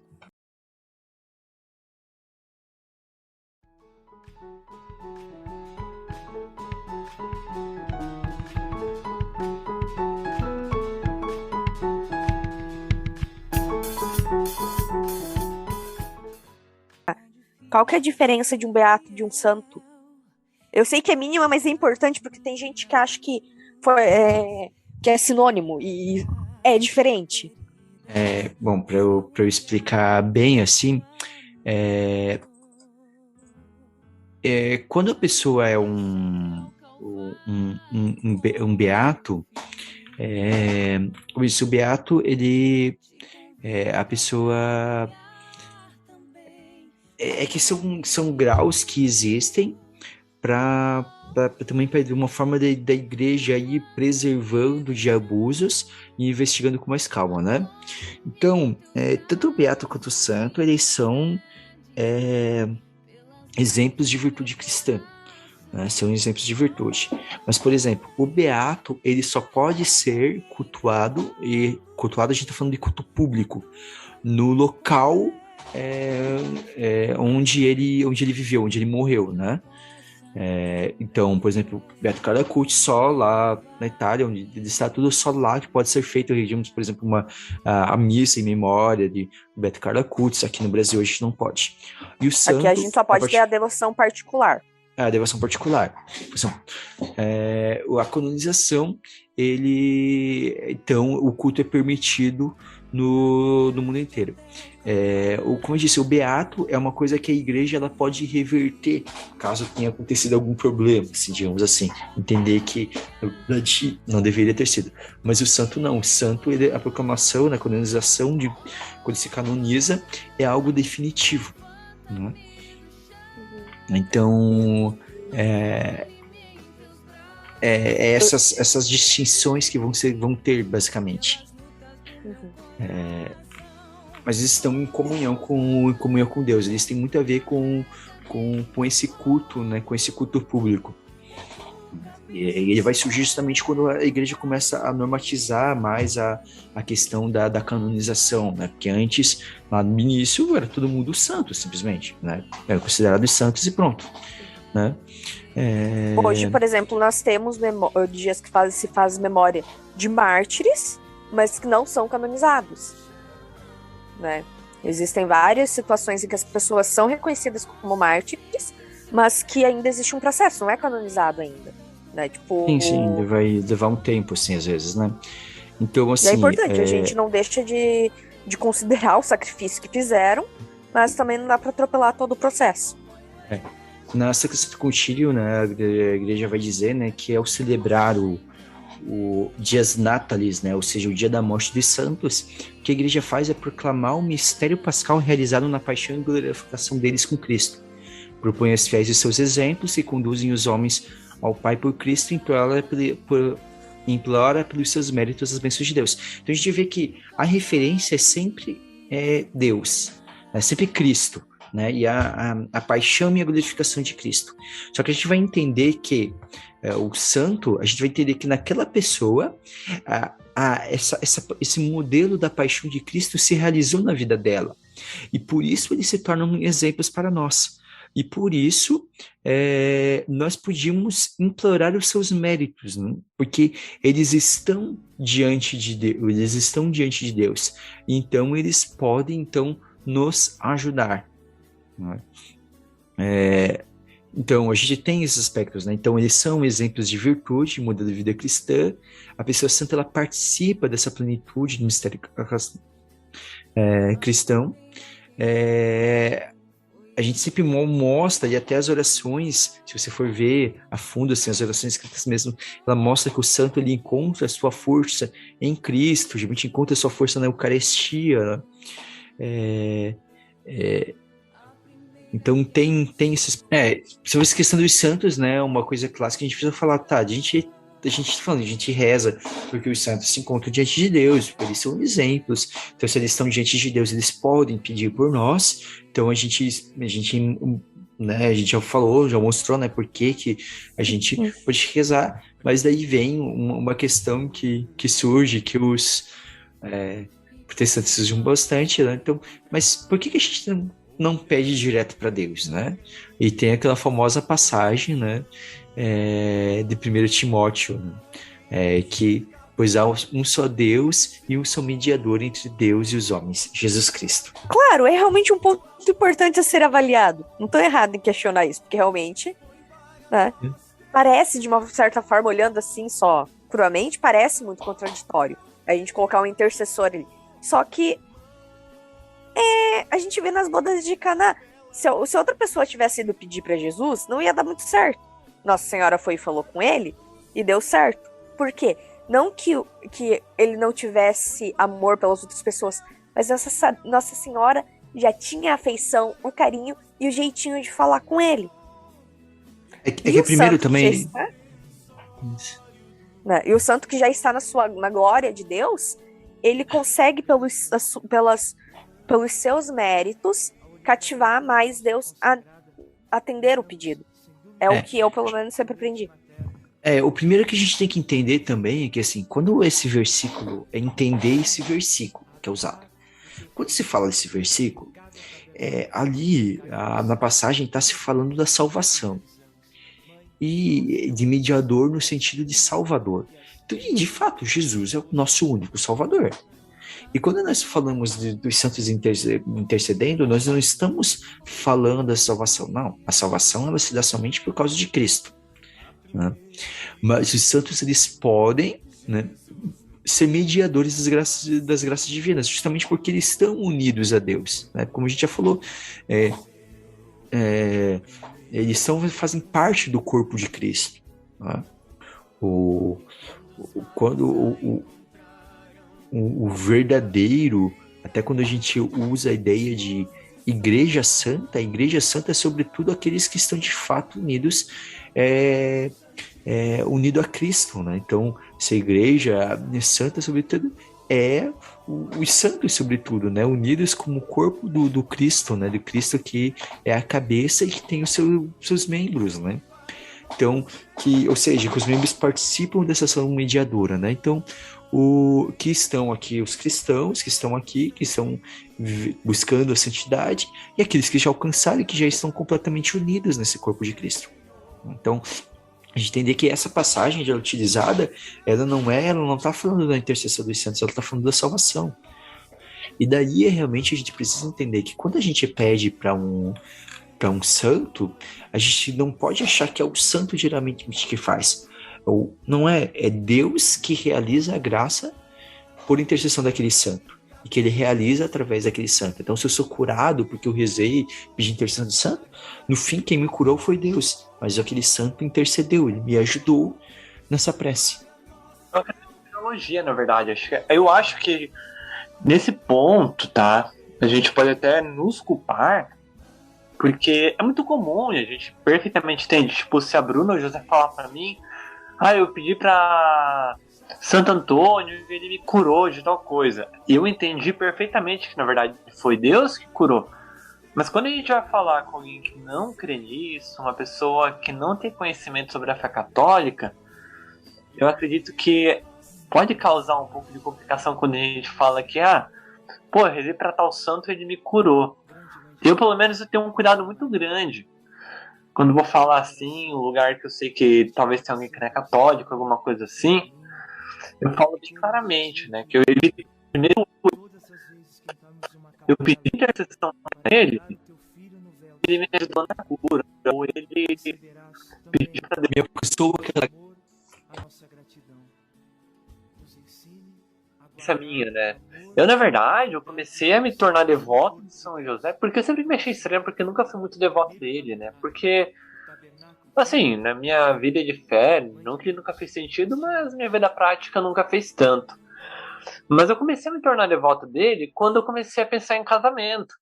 B: Qual que é a diferença de um beato e de um santo? Eu sei que é mínima, mas é importante porque tem gente que acha que que é sinônimo e é diferente.
A: Bom, para eu explicar bem assim, quando a pessoa é um beato, como eu disse, o beato, ele a pessoa que são graus que existem para também para uma forma da igreja ir preservando de abusos e investigando com mais calma, né? Então, tanto o beato quanto o santo, eles são exemplos de virtude cristã, né? São exemplos de virtude. Mas, por exemplo, o beato, ele só pode ser cultuado, e cultuado a gente está falando de culto público, no local onde ele viveu, onde ele morreu, né? Então, por exemplo, Beato Carlo Acutis, só lá na Itália, onde ele está, tudo só lá que pode ser feito, digamos, por exemplo, a missa em memória de Beato Carlo Acutis. Aqui no Brasil a gente não pode. E o santo,
B: aqui a gente só pode ter a devoção particular.
A: A devoção particular. A canonização, então, o culto é permitido no mundo inteiro. Como eu disse, o beato é uma coisa que a igreja ela pode reverter caso tenha acontecido algum problema, assim, digamos assim, entender que não deveria ter sido. Mas o santo não. O santo, a proclamação, a canonização, quando se canoniza, é algo definitivo, né? Então, essas distinções que vão ter, basicamente. Mas eles estão em comunhão com Deus. Eles têm muito a ver com esse culto, né? Com esse culto público. E ele vai surgir justamente quando a igreja começa a normatizar mais a questão da canonização, né? Porque antes, lá no início, era todo mundo santo, simplesmente, né? Eram considerados santos e pronto, né?
B: Hoje, por exemplo, nós temos dias que se faz memória de mártires, mas que não são canonizados, né? Existem várias situações em que as pessoas são reconhecidas como mártires, mas que ainda existe um processo, não é canonizado ainda, né? Tipo,
A: sim, vai levar um tempo, assim, às vezes, né? Então, assim...
B: E é importante, a gente não deixa de considerar o sacrifício que fizeram, mas também não dá para atropelar todo o processo.
A: Na Sacrosanto Concílio, né, a igreja vai dizer, né, que ao celebrar o Dias Natalis, né, ou seja, o dia da morte dos santos, o que a igreja faz é proclamar o mistério pascal realizado na paixão e glorificação deles com Cristo. Propõe aos fiéis os seus exemplos e conduzem os homens ao Pai por Cristo e implora pelos seus méritos as bênçãos de Deus. Então a gente vê que a referência é sempre Deus, é sempre Cristo, né? E a paixão e a glorificação de Cristo. Só que a gente vai entender que o santo, a gente vai entender que naquela pessoa esse modelo da paixão de Cristo se realizou na vida dela. E por isso eles se tornam exemplos para nós. E por isso nós podíamos implorar os seus méritos, né? Porque eles estão diante de Deus, então eles podem nos ajudar, né? Então a gente tem esses aspectos, né? Então eles são exemplos de virtude, modelo de vida cristã. A pessoa santa ela participa dessa plenitude do mistério cristão. A gente sempre mostra, e até as orações, se você for ver a fundo, assim, as orações escritas mesmo, ela mostra que o santo ele encontra a sua força em Cristo, geralmente encontra a sua força na Eucaristia, né? Então tem esses. Sobre essa questão dos santos, né? Uma coisa clássica, a gente precisa falar, tá, a gente tá falando, a gente reza porque os santos se encontram diante de Deus, porque eles são exemplos. Então, se eles estão diante de Deus, eles podem pedir por nós. Então, né, a gente já falou, já mostrou, né, por que a gente pode rezar, mas daí vem uma questão que surge, que os protestantes usam bastante, né? Então, mas por que a gente não pede direto para Deus, né? E tem aquela famosa passagem, né, de 1 Timóteo, né, pois há um só Deus e um só mediador entre Deus e os homens, Jesus Cristo.
B: Claro, é realmente um ponto importante a ser avaliado. Não estou errado em questionar isso, porque realmente, né, parece, de uma certa forma, olhando assim só cruamente, parece muito contraditório a gente colocar um intercessor ali. Só que a gente vê nas bodas de Caná, se outra pessoa tivesse ido pedir para Jesus, não ia dar muito certo. Nossa Senhora foi e falou com ele e deu certo. Por quê? Não que ele não tivesse amor pelas outras pessoas, mas Nossa Senhora já tinha a afeição, o carinho e o jeitinho de falar com ele.
A: É que primeiro também...
B: E o santo que já está na glória de Deus, ele consegue, pelos seus méritos, cativar mais Deus a atender o pedido. O que eu, pelo menos, sempre aprendi.
A: O primeiro que a gente tem que entender também é que, assim, quando esse versículo, entender esse versículo que é usado. Quando se fala desse versículo, ali, na passagem, está se falando da salvação. E de mediador no sentido de salvador. Então, de fato, Jesus é o nosso único salvador. E quando nós falamos dos santos intercedendo, nós não estamos falando da salvação, não. A salvação ela se dá somente por causa de Cristo. Né? Mas os santos eles podem, né, ser mediadores das graças divinas, justamente porque eles estão unidos a Deus. Né? Como a gente já falou, eles fazem parte do corpo de Cristo. Né? Quando o verdadeiro, até quando a gente usa a ideia de igreja santa, a igreja santa é sobretudo aqueles que estão de fato unidos unido a Cristo, né? Então, se a igreja é santa, sobretudo, os santos, sobretudo, né? Unidos como o corpo do Cristo, né? Do Cristo que é a cabeça e que tem os seus membros, né? Então, ou seja, que os membros participam dessa ação mediadora, né? Então, que estão aqui, os cristãos que estão aqui, que estão buscando a santidade, e aqueles que já alcançaram e que já estão completamente unidos nesse corpo de Cristo. Então, a gente entender que essa passagem já utilizada, ela não está falando da intercessão dos santos, ela está falando da salvação. E daí, realmente, a gente precisa entender que quando a gente pede para um santo, a gente não pode achar que é o santo geralmente que faz. Não é Deus que realiza a graça por intercessão daquele santo. E que ele realiza através daquele santo. Então, se eu sou curado porque eu rezei, pedi intercessão do santo, no fim, quem me curou foi Deus. Mas aquele santo intercedeu, ele me ajudou nessa prece.
C: É uma teologia, na verdade. Eu acho que nesse ponto, tá? A gente pode até nos culpar, porque é muito comum, e a gente perfeitamente entende. Tipo, se a Bruna ou o José falar pra mim, eu pedi pra Santo Antônio e ele me curou de tal coisa. Eu entendi perfeitamente que, na verdade, foi Deus que curou. Mas quando a gente vai falar com alguém que não crê nisso, uma pessoa que não tem conhecimento sobre a fé católica, eu acredito que pode causar um pouco de complicação quando a gente fala que, eu rezei pra tal santo e ele me curou. Eu, pelo menos, eu tenho um cuidado muito grande. Quando vou falar assim, um lugar que eu sei que talvez tenha alguém que não é católico, alguma coisa assim, eu falo bem claramente, né? Que primeiro eu pedi intercessão pra ele me ajudou na cura. Ou ele pediu pra Deus.
A: Minha pessoa
C: Essa minha, né? Eu, na verdade, eu comecei a me tornar devoto de São José, porque eu sempre me achei estranho, porque eu nunca fui muito devoto dele, né? Porque, assim, na minha vida de fé, não que nunca fez sentido, mas minha vida prática nunca fez tanto. Mas eu comecei a me tornar devoto dele quando eu comecei a pensar em casamento.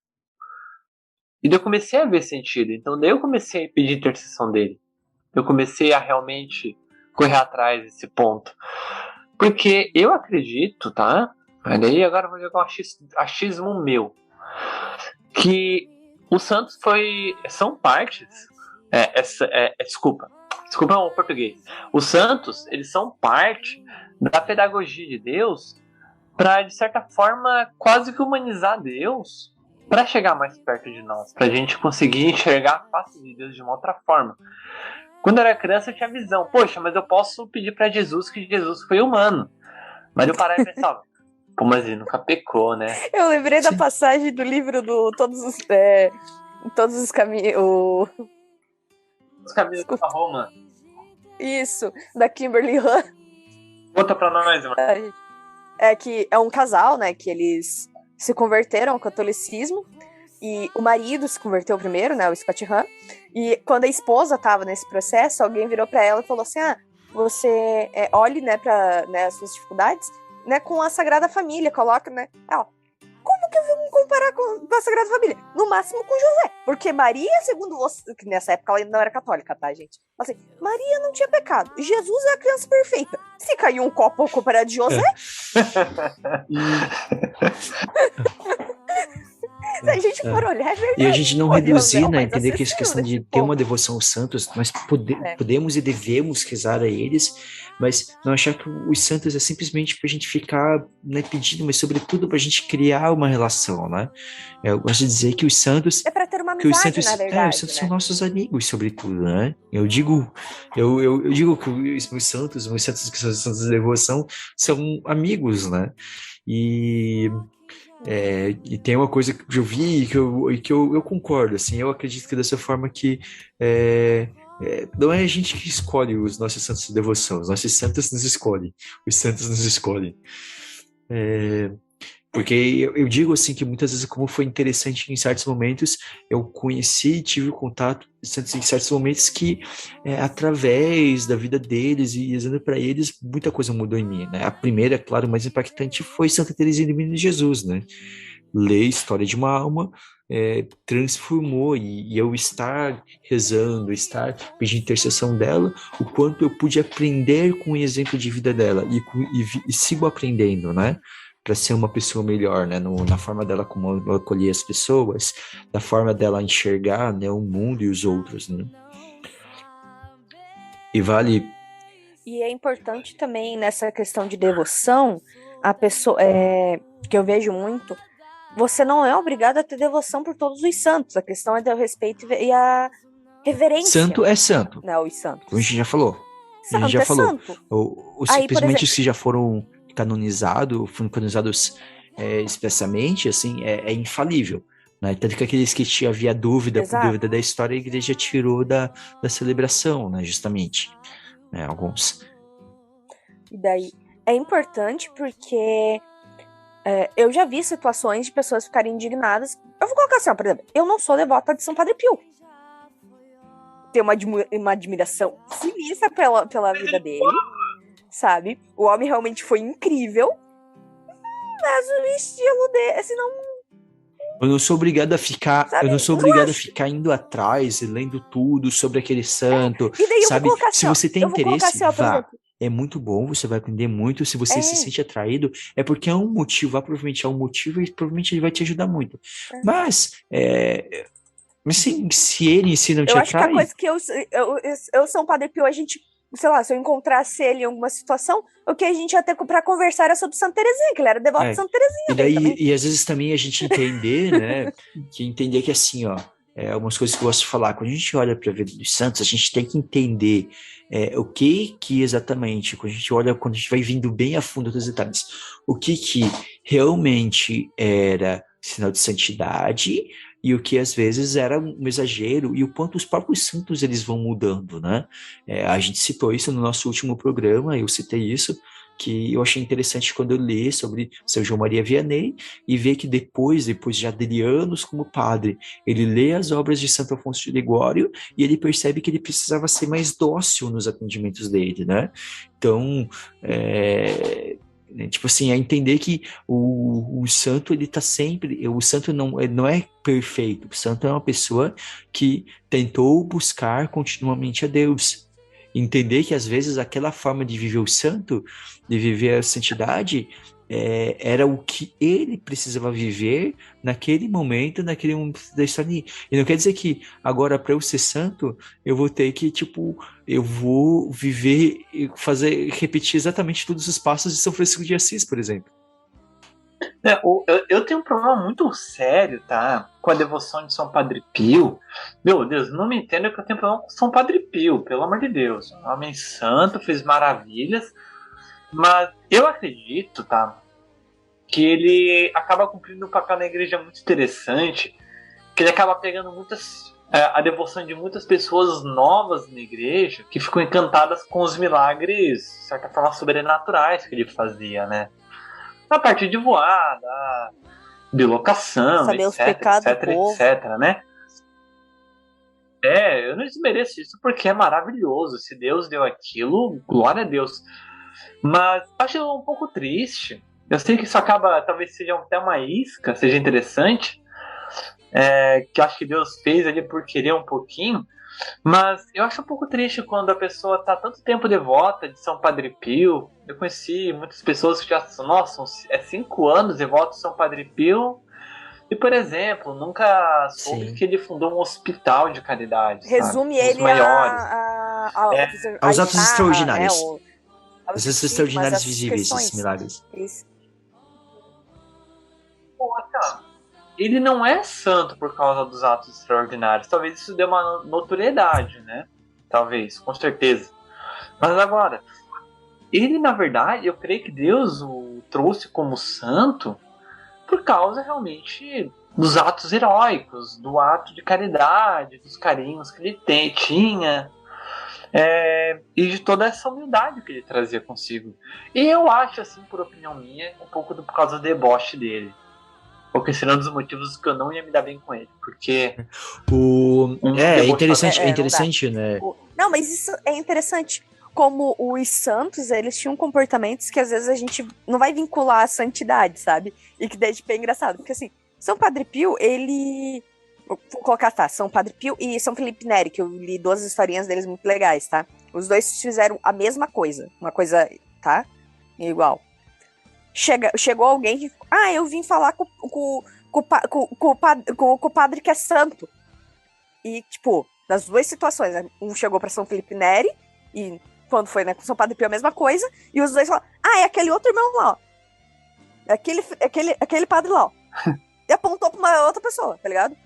C: E daí eu comecei a ver sentido. Então daí eu comecei a pedir intercessão dele. Eu comecei a realmente correr atrás desse ponto. Porque eu acredito, tá? Mas daí agora eu vou jogar um achismo meu. Que o Santos são partes. Desculpa o português. Os Santos, eles são parte da pedagogia de Deus para, de certa forma, quase que humanizar Deus para chegar mais perto de nós, para a gente conseguir enxergar a face de Deus de uma outra forma. Quando eu era criança, eu tinha visão. Poxa, mas eu posso pedir para Jesus que Jesus foi humano. Mas eu parava e pensava, pô, mas ele nunca pecou, né?
B: Eu lembrei da passagem do livro do Todos os Caminhos.
C: Os caminhos da Roma.
B: Isso, da Kimberly Han.
C: Conta pra nós, mano.
B: É que é um casal, né? Que eles se converteram ao catolicismo. E o marido se converteu primeiro, né? O Scott Hahn. E quando a esposa tava nesse processo, alguém virou pra ela e falou assim: você olhe, né, para, né, as suas dificuldades, né, com a Sagrada Família, coloca, né? Ela, como que eu vou me comparar com a Sagrada Família? No máximo com José, porque Maria, segundo você, que nessa época ela ainda não era católica, tá, gente? Assim, Maria não tinha pecado, Jesus é a criança perfeita. Se caiu um copo comparado de José... A gente for olhar, é verdade.
A: E a gente não reduzir, né? Entender que essa questão de ter uma devoção aos santos, nós podemos e devemos rezar a eles, mas não achar que os santos é simplesmente pra gente ficar, né, pedindo, mas sobretudo pra gente criar uma relação, né? Eu gosto de dizer que os santos...
B: É pra ter uma amizade, na verdade.
A: Os santos são nossos amigos, sobretudo, né? Eu digo que os santos que são os santos de devoção, são amigos, né? E tem uma coisa que eu vi e que eu concordo, assim, eu acredito que dessa forma que não é a gente que escolhe os nossos santos de devoção, os nossos santos nos escolhem, os santos nos escolhem. Porque eu digo assim que muitas vezes, como foi interessante em certos momentos, eu conheci, tive contato em certos momentos que através da vida deles e rezando para eles, muita coisa mudou em mim, né? A primeira, claro, mais impactante foi Santa Teresinha do Menino Jesus, né? Ler a história de uma alma transformou, e eu estar rezando, estar pedindo intercessão dela, o quanto eu pude aprender com o exemplo de vida dela e sigo aprendendo, né? Para ser uma pessoa melhor, né? Na forma dela como ela acolher as pessoas, da forma dela enxergar, né, o mundo e os outros, né? E
B: é importante também nessa questão de devoção, a pessoa que eu vejo muito, você não é obrigado a ter devoção por todos os santos. A questão é ter o respeito e a reverência.
A: Santo é santo.
B: Não, os santos.
A: Como a gente já falou.
B: Santo santo.
A: Ou simplesmente os que já foram canonizados expressamente, assim, é infalível, né? Tanto que aqueles que havia dúvida da história, a igreja tirou da celebração, né, justamente, né, alguns.
B: E daí é importante porque eu já vi situações de pessoas ficarem indignadas. Eu vou colocar assim, por exemplo, eu não sou devota de São Padre Pio. Tenho uma admiração sinistra pela vida dele, sabe? O homem realmente foi incrível, mas o estilo dele, assim, não...
A: Eu não sou obrigado a ficar, sabe? Eu não sou obrigado a ficar indo atrás e lendo tudo sobre aquele santo,
B: e daí
A: sabe?
B: Assim,
A: se você tem interesse, vá. É muito bom, você vai aprender muito. Se você se sente atraído, é porque é um motivo, provavelmente é um motivo e provavelmente ele vai te ajudar muito. Mas se ele em si não te atrai...
B: Eu acho que a coisa que eu sou um Padre Pio, a gente... Sei lá, se eu encontrasse ele em alguma situação, o que a gente ia ter pra conversar era sobre Santa Teresinha, que ele era devoto de Santa Teresinha.
A: E às vezes também a gente entender, né, entender que assim, ó, umas coisas que eu gosto de falar, quando a gente olha para a vida dos santos, a gente tem que entender o que exatamente, quando a gente vai vindo bem a fundo dos detalhes, o que realmente era sinal de santidade, e o que às vezes era um exagero, e o quanto os próprios santos eles vão mudando, né? A gente citou isso no nosso último programa, eu citei isso, que eu achei interessante quando eu li sobre São João Maria Vianney, e ver que depois já de anos como padre, ele lê as obras de Santo Afonso de Ligório, e ele percebe que ele precisava ser mais dócil nos atendimentos dele, né? Então, né? Tipo assim, é entender que o santo, ele tá sempre, o santo não é perfeito, o santo é uma pessoa que tentou buscar continuamente a Deus. Entender que às vezes aquela forma de viver o santo, de viver a santidade, era o que ele precisava viver naquele momento da história ali. E não quer dizer que agora, para eu ser santo, eu vou ter que, tipo, eu vou viver e repetir exatamente todos os passos de São Francisco de Assis, por exemplo.
C: Eu tenho um problema muito sério, tá? Com a devoção de São Padre Pio. Meu Deus, não me entenda que eu tenho problema com São Padre Pio, pelo amor de Deus. Um homem santo, fez maravilhas. Mas eu acredito, tá? Que ele acaba cumprindo um papel na igreja muito interessante. Que ele acaba pegando a devoção de muitas pessoas novas na igreja que ficam encantadas com os milagres, de certa forma, sobrenaturais que ele fazia, né? A parte de voar, da bilocação,
B: saber
C: etc,
B: os pecados
C: etc,
B: do povo.
C: etc, né? Eu não desmereço isso porque é maravilhoso. Se Deus deu aquilo, glória a Deus. Mas acho um pouco triste. Eu sei que isso acaba, talvez seja até uma isca, seja interessante, que eu acho que Deus fez ali por querer um pouquinho, mas eu acho um pouco triste quando a pessoa está tanto tempo devota de São Padre Pio. Eu conheci muitas pessoas que já, nossa, 5 anos devota de São Padre Pio, e, por exemplo, nunca soube que ele fundou um hospital de caridade.
B: Resume
C: sabe?
B: ele
C: maiores.
A: Aos atos extraordinários.
B: Aos
A: Esses extraordinários
B: as
A: visíveis,
B: questões.
A: esses milagres.
B: Isso.
C: Pô, cara, ele não é santo por causa dos atos extraordinários. Talvez isso dê uma notoriedade, né? Talvez, com certeza. Mas agora, ele, na verdade, eu creio que Deus o trouxe como santo por causa realmente dos atos heróicos, do ato de caridade, dos carinhos que ele tinha, e de toda essa humildade que ele trazia consigo. E eu acho, assim, por opinião minha, um pouco por causa do deboche dele. Porque seria um dos motivos que eu não ia me dar bem com ele. Porque.
A: É interessante, né?
B: Não, mas isso é interessante. Como os santos, eles tinham comportamentos que às vezes a gente não vai vincular à santidade, sabe? E que daí tipo, é engraçado. Porque assim, São Padre Pio, ele. Vou colocar, tá? São Padre Pio e São Felipe Neri, que eu li 2 historinhas deles muito legais, tá? Os dois fizeram a mesma coisa. Uma coisa, tá? Igual. Chegou alguém que. Eu vim falar com o padre que é santo. E, tipo, das 2 situações, né? Um chegou pra São Felipe Neri, e quando foi, né, com São Padre Pio a mesma coisa, e os dois falaram: é aquele outro irmão lá, ó. Aquele padre lá, ó. E apontou pra uma outra pessoa, tá ligado?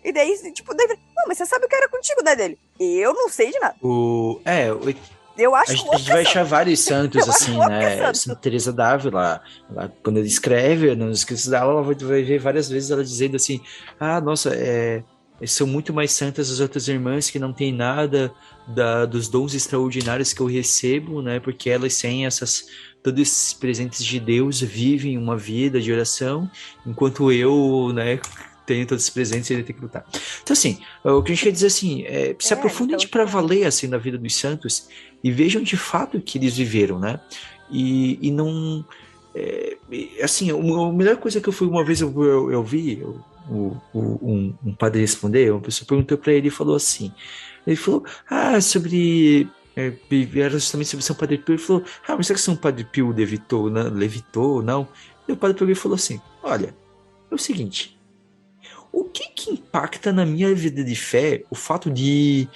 B: E daí, tipo, não, mas você sabe o que era contigo, né, dele? Eu não sei de nada. Eu acho que
A: a gente vai achar vários santos, assim, né? Santa Teresa d'Ávila, quando ela escreve nos escritos dela, ela vai ver várias vezes ela dizendo assim: nossa, são muito mais santas as outras irmãs que não têm nada dos dons extraordinários que eu recebo, né? Porque elas têm todos esses presentes de Deus, vivem uma vida de oração, enquanto eu, né, tenho todos os presentes e ele tem que lutar. Então, assim, o que a gente quer dizer assim, se aprofundem para valer, assim, na vida dos santos e vejam de fato o que eles viveram, né? E não... assim, a melhor coisa que eu fui uma vez, eu vi um padre responder, uma pessoa perguntou para ele e falou assim, ele falou, sobre... era justamente sobre São Padre Pio, ele falou, mas será que São Padre Pio levitou, não? E o padre pegou e falou assim, olha, é o seguinte, o que impacta na minha vida de fé o fato de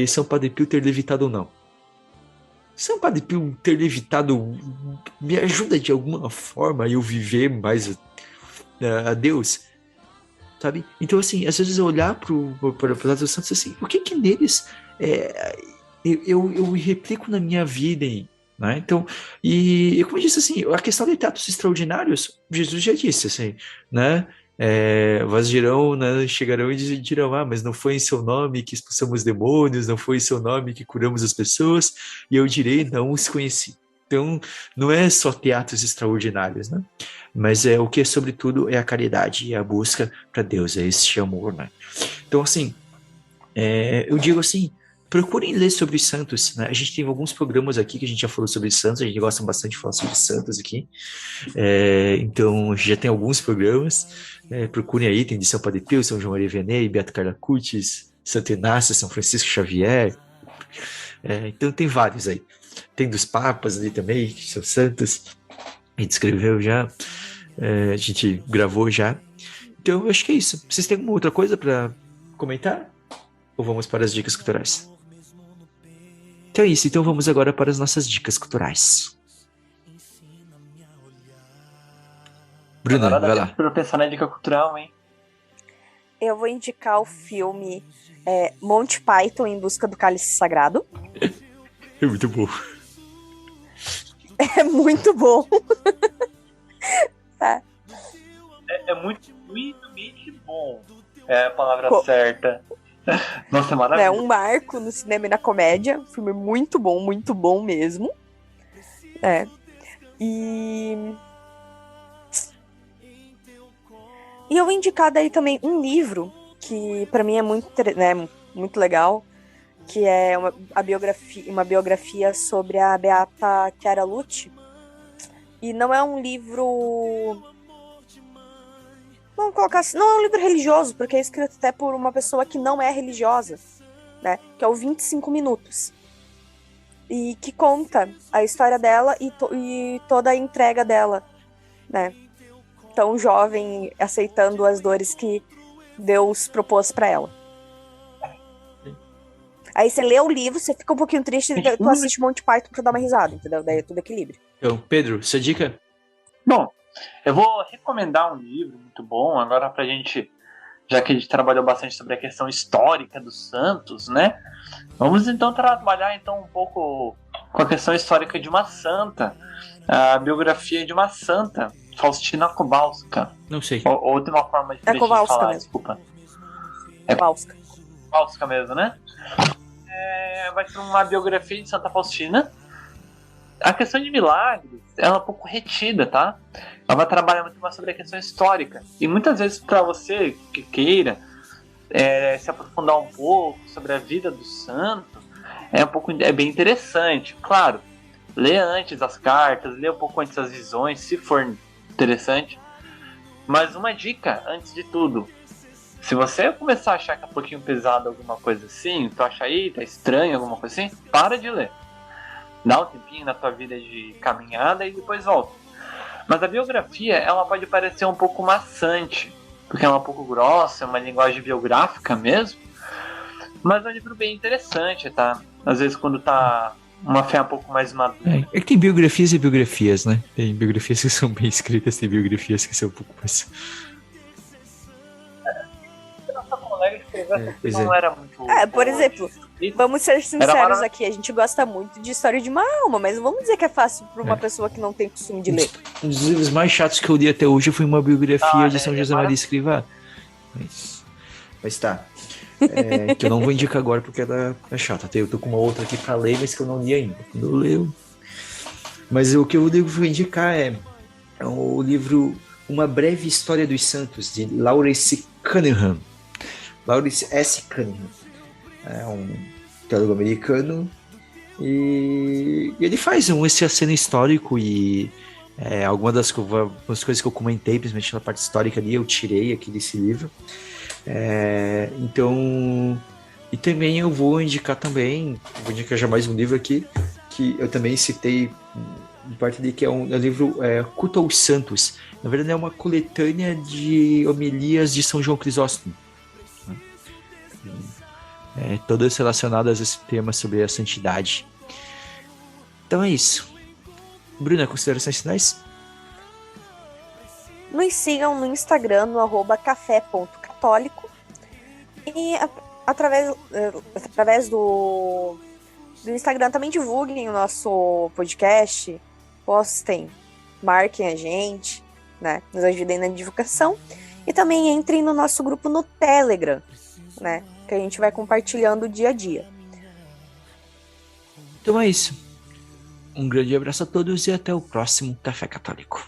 A: São Padre Pio ter levitado ou não? São Padre Pio ter levitado me ajuda de alguma forma a eu viver mais a Deus, sabe? Então, assim, às vezes eu olhar para os atos santos assim, o que neles eu replico na minha vida, né? Então, e como eu disse assim, a questão de atos extraordinários, Jesus já disse assim, né? Vós dirão, né, chegarão e dirão, mas não foi em seu nome que expulsamos demônios, não foi em seu nome que curamos as pessoas, e eu direi, não os conheci. Então, não é só teatros extraordinários, né? Mas o que é, sobretudo, é a caridade e a busca para Deus, é esse amor, né? Então, assim, eu digo assim, procurem ler sobre os santos, né? A gente tem alguns programas aqui que a gente já falou sobre santos, a gente gosta bastante de falar sobre santos aqui. Então, a gente já tem alguns programas. Procurem aí, tem de São Padre Pio, São João Maria Vianney, Beato Carlo Acutis, Santo Inácio, São Francisco Xavier. Então, tem vários aí. Tem dos papas ali também, que são santos. A gente escreveu já, a gente gravou já. Então, eu acho que é isso. Vocês têm alguma outra coisa para comentar? Ou vamos para as dicas culturais? Então é isso. Então vamos agora para as nossas dicas culturais. Bruna, vai lá.
C: Pra pensar na dica cultural, hein?
B: Eu vou indicar o filme Monty Python em Busca do Cálice Sagrado.
A: É muito bom.
B: É muito bom. Tá.
C: É muito bom. É a palavra certa. Nossa, é maravilhoso.
B: É um marco no cinema e na comédia. Um filme muito bom mesmo. E eu vou indicar daí também um livro que pra mim é muito legal, que é uma biografia sobre a Beata Chiara Lucci. E não é um livro... Vamos colocar assim, não é um livro religioso, porque é escrito até por uma pessoa que não é religiosa, né? Que é o 25 Minutos. E que conta a história dela e toda a entrega dela, né? Tão jovem, aceitando as dores que Deus propôs pra ela. Aí você lê o livro, você fica um pouquinho triste, tu assiste Monty Python pra dar uma risada, entendeu? Daí é tudo equilíbrio.
A: Então, Pedro, sua dica?
C: Bom, eu vou recomendar um livro muito bom, agora pra gente, já que a gente trabalhou bastante sobre a questão histórica dos santos, né? Vamos então trabalhar um pouco com a questão histórica de uma santa, a biografia de uma santa, Faustina Kowalska.
A: Não sei.
C: Ou tem uma forma diferente de falar, mesmo. Desculpa.
B: Kowalska.
C: Kowalska mesmo, né? Vai ser uma biografia de Santa Faustina. A questão de milagres, ela é um pouco retida, tá? Ela vai trabalhar muito mais sobre a questão histórica. E muitas vezes, para você que queira se aprofundar um pouco sobre a vida do santo, é bem interessante. Claro, lê antes as cartas, lê um pouco antes as visões, se for interessante. Mas uma dica, antes de tudo, se você começar a achar que é um pouquinho pesado alguma coisa assim, tu acha aí, tá estranho alguma coisa assim, para de ler. Dá um tempinho na tua vida de caminhada e depois volta. Mas a biografia, ela pode parecer um pouco maçante, porque ela é um pouco grossa, é uma linguagem biográfica mesmo, mas é um livro bem interessante, tá? Às vezes quando tá uma fé um pouco mais madura.
A: É que tem biografias e biografias, né? Tem biografias que são bem escritas, tem biografias que são um pouco mais...
C: Nossa colega escreveu não era muito...
B: por exemplo... Vamos ser sinceros aqui, a gente gosta muito de história de uma alma, mas vamos dizer que é fácil para uma pessoa que não tem costume de ler.
A: Um dos livros mais chatos que eu li até hoje foi uma biografia de São José Maria Escrivá. Mas tá. Que eu não vou indicar agora porque ela é chata. Eu tô com uma outra aqui pra ler, mas que eu não li ainda. Quando eu leio. Mas o que eu vou indicar é o livro Uma Breve História dos Santos, de Lawrence Cunningham. Lawrence S. Cunningham. É um teólogo americano e ele faz esse aceno histórico e algumas das coisas que eu comentei, principalmente na parte histórica ali, eu tirei aqui desse livro. Então, e também eu vou indicar já mais um livro aqui, que eu também citei em parte dele, que é um livro Culto aos Santos. Na verdade é uma coletânea de homilias de São João Crisóstomo. Todas relacionadas a esse tema sobre a santidade. Então é isso. Bruna, considerações finais?
B: Nos sigam no Instagram, no @café.católico. E através do Instagram também divulguem o nosso podcast, postem, marquem a gente, né? Nos ajudem na divulgação. E também entrem no nosso grupo no Telegram, né? Que a gente vai compartilhando dia a dia.
A: Então é isso. Um grande abraço a todos e até o próximo Café Católico.